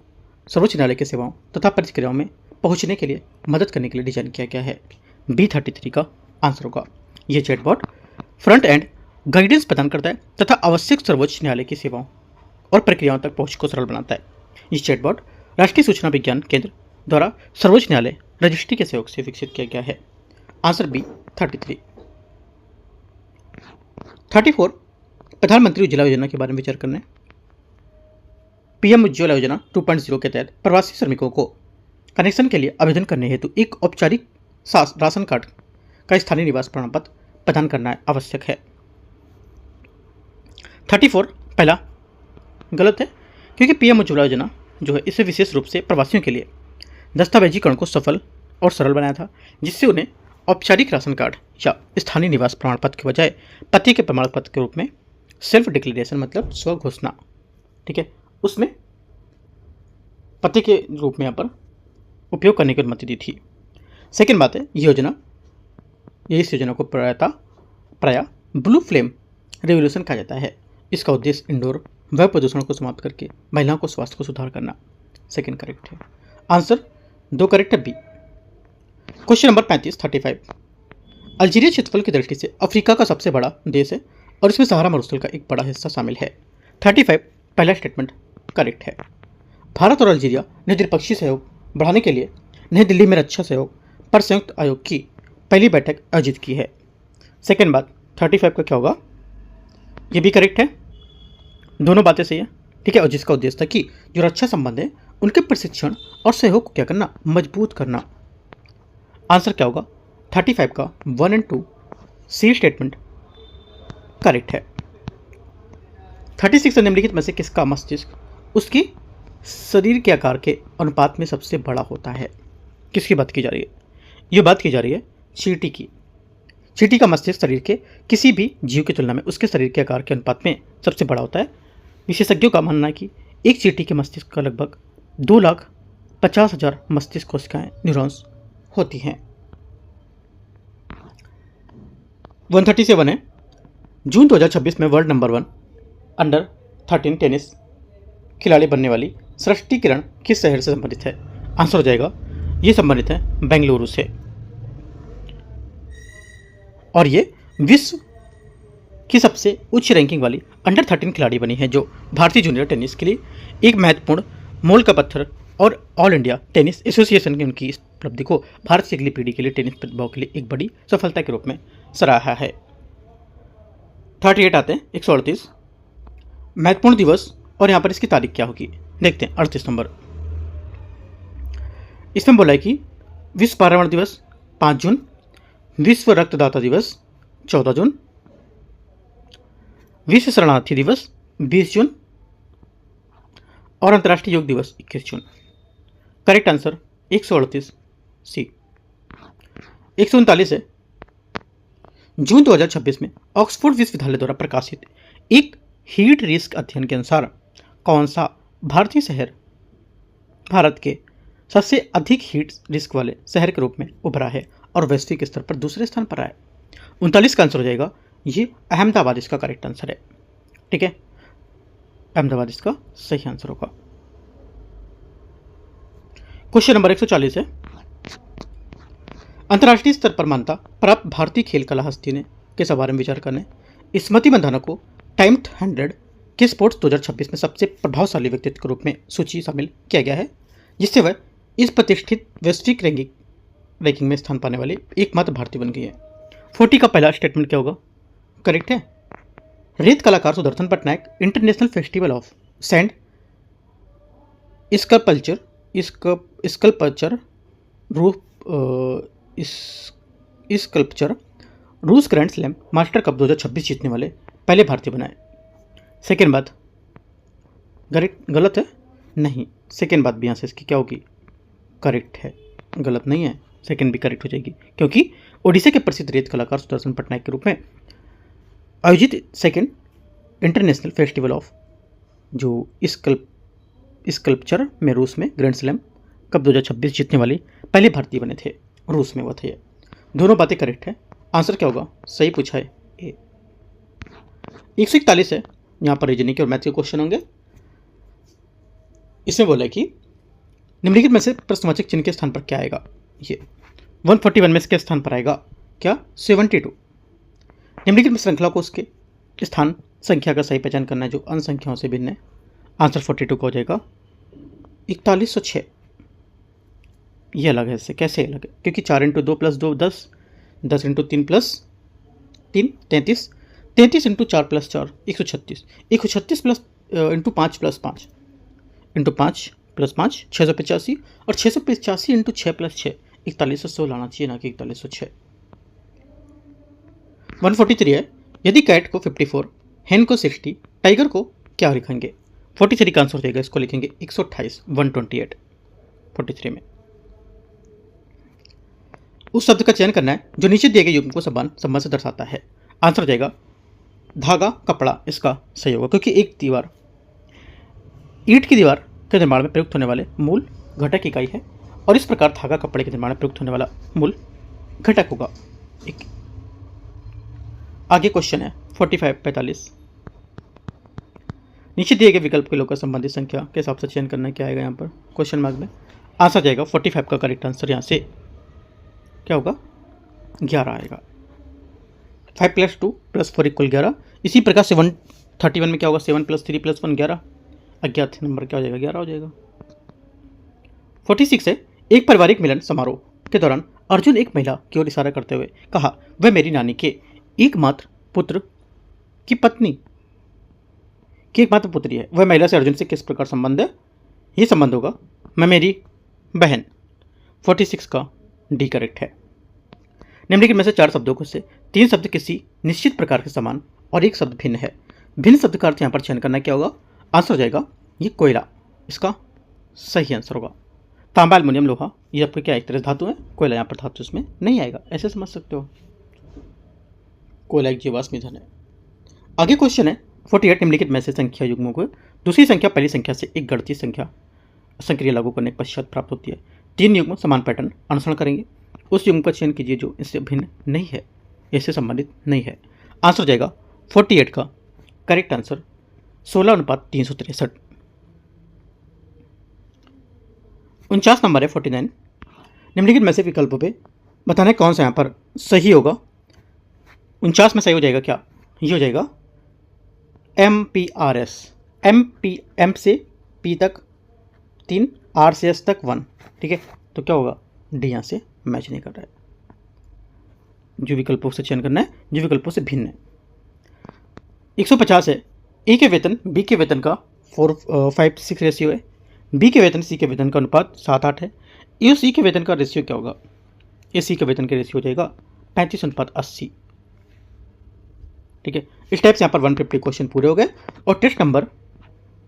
सर्वोच्च न्यायालय की सेवाओं तथा प्रतिक्रियाओं में पहुंचने के लिए मदद करने के लिए डिजाइन किया गया है। B33 का आंसर होगा। यह चैटबॉट फ्रंट एंड गाइडेंस प्रदान करता है तथा आवश्यक सर्वोच्च न्यायालय की सेवाओं और प्रक्रियाओं तक पहुंच को सरल बनाता है। यह चैटबॉट राष्ट्रीय सूचना विज्ञान केंद्र द्वारा सर्वोच्च न्यायालय रजिस्ट्री के सहयोग से विकसित किया गया है। Answer B33। 34 प्रधानमंत्री उज्ज्वला योजना के बारे में विचार करना है। PM उज्ज्वला योजना 2.0 के तहत प्रवासी श्रमिकों को कनेक्शन के लिए आवेदन करने हेतु एक औपचारिक राशन कार्ड का स्थानीय निवास प्रमाण पत्र प्रदान करना आवश्यक है। 34 पहला गलत है, क्योंकि PM उज्ज्वला योजना जो है इसे विशेष रूप से प्रवासियों के लिए दस्तावेजीकरण को सफल और सरल बनाया था, जिससे उन्हें औपचारिक राशन कार्ड या स्थानीय निवास प्रमाण पत्र के बजाय पते के प्रमाण पत्र के रूप में सेल्फ डिक्लेरेशन मतलब स्व घोषणा, ठीक है, उसमें पते के रूप में यहाँ पर उपयोग करने की अनुमति दी थी। सेकेंड बात है, इस योजना को प्राय ब्लू फ्लेम रेवोल्यूशन कहा जाता है। इसका उद्देश्य इंडोर वायु प्रदूषण को समाप्त करके महिलाओं को स्वास्थ्य को सुधार करना। सेकेंड करेक्ट है, आंसर 2 करेक्ट है B। क्वेश्चन नंबर 35 अल्जीरिया क्षेत्रफल की दृष्टि से अफ्रीका का सबसे बड़ा देश है और इसमें सहारा मरुस्थल का एक बड़ा हिस्सा शामिल है। 35 पहला स्टेटमेंट करेक्ट है। भारत और अल्जीरिया ने द्विपक्षीय सहयोग बढ़ाने के लिए नई दिल्ली में रक्षा सहयोग पर संयुक्त आयोग की पहली बैठक आयोजित की है। सेकेंड बात 35 का क्या होगा, ये भी करेक्ट है, दोनों बातें सही है, ठीक है, और जिसका उद्देश्य था कि जो रक्षा संबंध है उनके प्रशिक्षण और सहयोग को क्या करना, मजबूत करना। आंसर क्या होगा 35 का 1 और 2 सी स्टेटमेंट करेक्ट है। 36 निम्नलिखित में से किसका मस्तिष्क उसकी शरीर के आकार के अनुपात में सबसे बड़ा होता है। किसकी बात की जा रही है, ये बात की जा रही है चींटी की। चींटी का मस्तिष्क शरीर के किसी भी जीव की तुलना में उसके शरीर के आकार के अनुपात में सबसे बड़ा होता है। विशेषज्ञों का मानना है कि एक चींटी के मस्तिष्क का लगभग 2,50,000 मस्तिष्क कोशिकाएं न्यूरॉन्स होती हैं। 137 है, जून 2026 में वर्ल्ड नंबर 1 अंडर 13 टेनिस खिलाड़ी बनने वाली सृष्टि किरण किस शहर से संबंधित है। आंसर हो जाएगा, ये संबंधित है बेंगलुरु से, और ये विश्व की सबसे उच्च रैंकिंग वाली अंडर 13 खिलाड़ी बनी है, जो भारतीय जूनियर टेनिस के लिए एक महत्वपूर्ण मोल का पत्थर और ऑल इंडिया टेनिस एसोसिएशन की उनकी इस उपलब्धि को भारत की अगली पीढ़ी के लिए टेनिस प्रतिभाओं के लिए एक बड़ी सफलता के रूप में सराहा है। 38 आते हैं 138 महत्वपूर्ण दिवस, और यहाँ पर इसकी तारीख क्या होगी देखते हैं। 38 नंबर इसमें बोला है कि विश्व पर्यावरण दिवस 5 जून, विश्व रक्तदाता दिवस 14 जून, विश्व शरणार्थी दिवस 20 जून और अंतर्राष्ट्रीय योग दिवस 21 जून। करेक्ट आंसर 138 सी। 139 है, जून 2026 में ऑक्सफोर्ड विश्वविद्यालय द्वारा प्रकाशित एक हीट रिस्क अध्ययन के अनुसार कौन सा भारतीय शहर भारत के सबसे अधिक हीट रिस्क वाले शहर के रूप में उभरा है। और वैश्विक स्तर पर दूसरे स्थान पर आए। 39 का आंसर हो जाएगा ये अहमदाबाद इसका करेक्ट आंसर है। ठीक है, अहमदाबाद इसका सही आंसर होगा। क्वेश्चन नंबर 140 है, अंतर्राष्ट्रीय स्तर पर मान्यता प्राप्त भारतीय खेल कला हस्ती ने किस बारे में विचार करने स्मृति मंधाना को टाइम्स 100 के स्पोर्ट्स 2026 में सबसे प्रभावशाली व्यक्तित्व के रूप में सूची शामिल किया गया है, जिससे वह इस प्रतिष्ठित वैश्विक रैंकिंग में स्थान पाने वाली एकमात्र भारतीय बन गई है। 40 का पहला स्टेटमेंट क्या होगा? करेक्ट है। रेत कलाकार Sudarshan Patnaik international festival of sand sculpture रूस ग्रैंड स्लैम मास्टर कप 2026 जीतने वाले पहले भारतीय बनाए। सेकेंड बात गलत है? नहीं, सेकेंड बात भी यहाँ से इसकी क्या होगी? करेक्ट है, गलत नहीं है, सेकेंड भी करेक्ट हो जाएगी, क्योंकि ओडिशा के प्रसिद्ध रेत कलाकार सुदर्शन पटनायक के रूप में आयोजित सेकेंड इंटरनेशनल फेस्टिवल ऑफ जो स्कल्पचर में रूस में ग्रैंड स्लैम कप 2026 जीतने वाले पहले भारतीय बने थे, रूस में वो थे। दोनों बातें करेक्ट है। आंसर क्या होगा? सही पूछा है ए। 141 है, यहाँ पर रीजनिंग के और मैथ के क्वेश्चन होंगे। इसमें बोला है कि निम्नलिखित में से प्रश्नवाचक चिन्ह के स्थान पर क्या आएगा? ये 141 में इसके स्थान पर आएगा क्या? 72। निम्नलिखित में श्रृंखला को उसके स्थान संख्या का सही पहचान करना है जो अन्य संख्याओं से भिन्न है। आंसर 42 का हो जाएगा 4106। ये अलग है इससे। कैसे अलग है? क्योंकि 4 × 2 + 2 10, 10 × 3 + 3 33, 33 × 4 + 4 136, 136 × 5 + 5 × 5 + 5 685, और 685 × 6 + 6 4116 आना चाहिए, ना कि 4106। 143 है, यदि कैट को 54, हेन को 60, टाइगर को क्या लिखेंगे? 43 का आंसर हो जाएगा, इसको लिखेंगे 128 128 43 में। उस शब्द का चयन करना है जो नीचे दिए गए युग्म को संबंध से दर्शाता है। आंसर हो जाएगा धागा कपड़ा इसका सही होगा, क्योंकि एक दीवार ईंट की दीवार के निर्माण में प्रयुक्त होने वाले मूल घटक इकाई है, और इस प्रकार धागा कपड़े के निर्माण में प्रयुक्त होने वाला मूल घटक होगा। आगे क्वेश्चन है 45 नीचे दिए गए विकल्प के लोग का संबंधित संख्या के हिसाब से चयन करना है। क्या आएगा यहाँ पर क्वेश्चन मार्क में? आंसर जाएगा 45 का करेक्ट आंसर यहाँ से क्या होगा? 11 आएगा। 5 + 2 + 4 = 11। इसी प्रकार से 131 में क्या होगा? 7 + 3 + 1 11। अज्ञात नंबर क्या हो जाएगा? 11 हो जाएगा। 46 है, एक पारिवारिक मिलन समारोह के दौरान अर्जुन एक महिला की ओर इशारा करते हुए कहा, वह मेरी नानी के एकमात्र पुत्र की पत्नी की एकमात्र पुत्री है। वह महिला से अर्जुन से किस प्रकार संबंध है? ये संबंध होगा मैं मेरी बहन। 46 का डी करेक्ट है। निम्नलिखित में से 4 शब्दों को से 3 शब्द किसी निश्चित प्रकार के समान और एक शब्द भिन्न है। भिन्न शब्द का अर्थ यहाँ पर चयन करना क्या होगा? आंसर हो जाएगा ये कोयला इसका सही आंसर होगा। तांबा एल्युमिनियम लोहा ये आपके क्या एक तरह धातु है, कोयला यहाँ पर धातु इसमें नहीं आएगा, ऐसे समझ सकते हो। कोयला एक जीवाश्म ईंधन है। आगे क्वेश्चन है 48 निम्नलिखित में से संख्या युग्मों को दूसरी संख्या पहली संख्या से एक गणितीय संख्या संक्रिया लागू करने के पश्चात प्राप्त होती है। 3 युग्म समान पैटर्न अनुसरण करेंगे। उस युग्म का चयन कीजिए जो इससे भिन्न नहीं है, इससे संबंधित नहीं है। आंसर जाएगा 48 का करेक्ट आंसर 16:363। 49 नंबर है 49। निम्नलिखित में से विकल्पों पे बताना है कौन सा यहाँ पर सही होगा। 49 में सही हो जाएगा क्या? ये हो जाएगा MPRS। M से P तक 3, R से S तक 1। ठीक है, तो क्या होगा? डी यहाँ से मैच नहीं कर रहा है। जो विकल्पों से चयन करना है जो विकल्पों से भिन्न है। 150 है, ए के वेतन बी के वेतन का 4:5:6 रेशियो है। बी के वेतन सी के वेतन का अनुपात 7:8 है। ए सी के वेतन का रेशियो क्या होगा? ए सी के वेतन का रेशियो हो जाएगा 35:80। ठीक है, इस टाइप से यहाँ पर 150 क्वेश्चन पूरे हो गए। और टेस्ट नंबर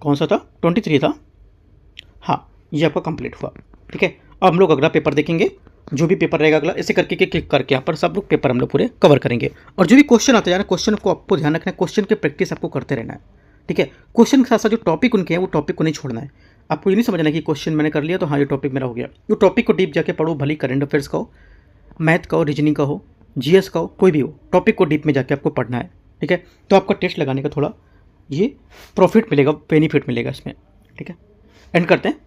कौन सा था? 23 था। हाँ, ये आपका कंप्लीट हुआ। ठीक है, अब हम लोग अगला पेपर देखेंगे। जो भी पेपर रहेगा अगला ऐसे करके क्लिक करके यहाँ पर सब लोग पेपर हम लोग पूरे कवर करेंगे। और जो भी क्वेश्चन आते जाना, क्वेश्चन को आपको ध्यान रखना है, क्वेश्चन की प्रैक्टिस आपको करते रहना है। ठीक है, क्वेश्चन के साथ साथ जो टॉपिक उनके हैं वो टॉपिक को नहीं छोड़ना है। आपको ये नहीं समझना है कि क्वेश्चन मैंने कर लिया तो हाँ ये टॉपिक मेरा हो गया। वो टॉपिक को डीप जाके पढ़ो, भली करंट अफेयर्स का हो, मैथ का हो, रीजनिंग का हो, जीएस का हो, कोई भी हो, टॉपिक को डीप में जाके आपको पढ़ना है, ठीक है। तो आपका टेस्ट लगाने का थोड़ा ये प्रॉफिट मिलेगा, बेनिफिट मिलेगा इसमें, ठीक है। एंड करते हैं।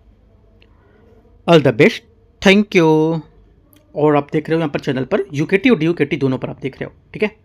All the best, thank you. और आप देख रहे हो यहाँ पर चैनल पर यूकेटी और डीयूकेटी दोनों पर आप देख रहे हो, ठीक है।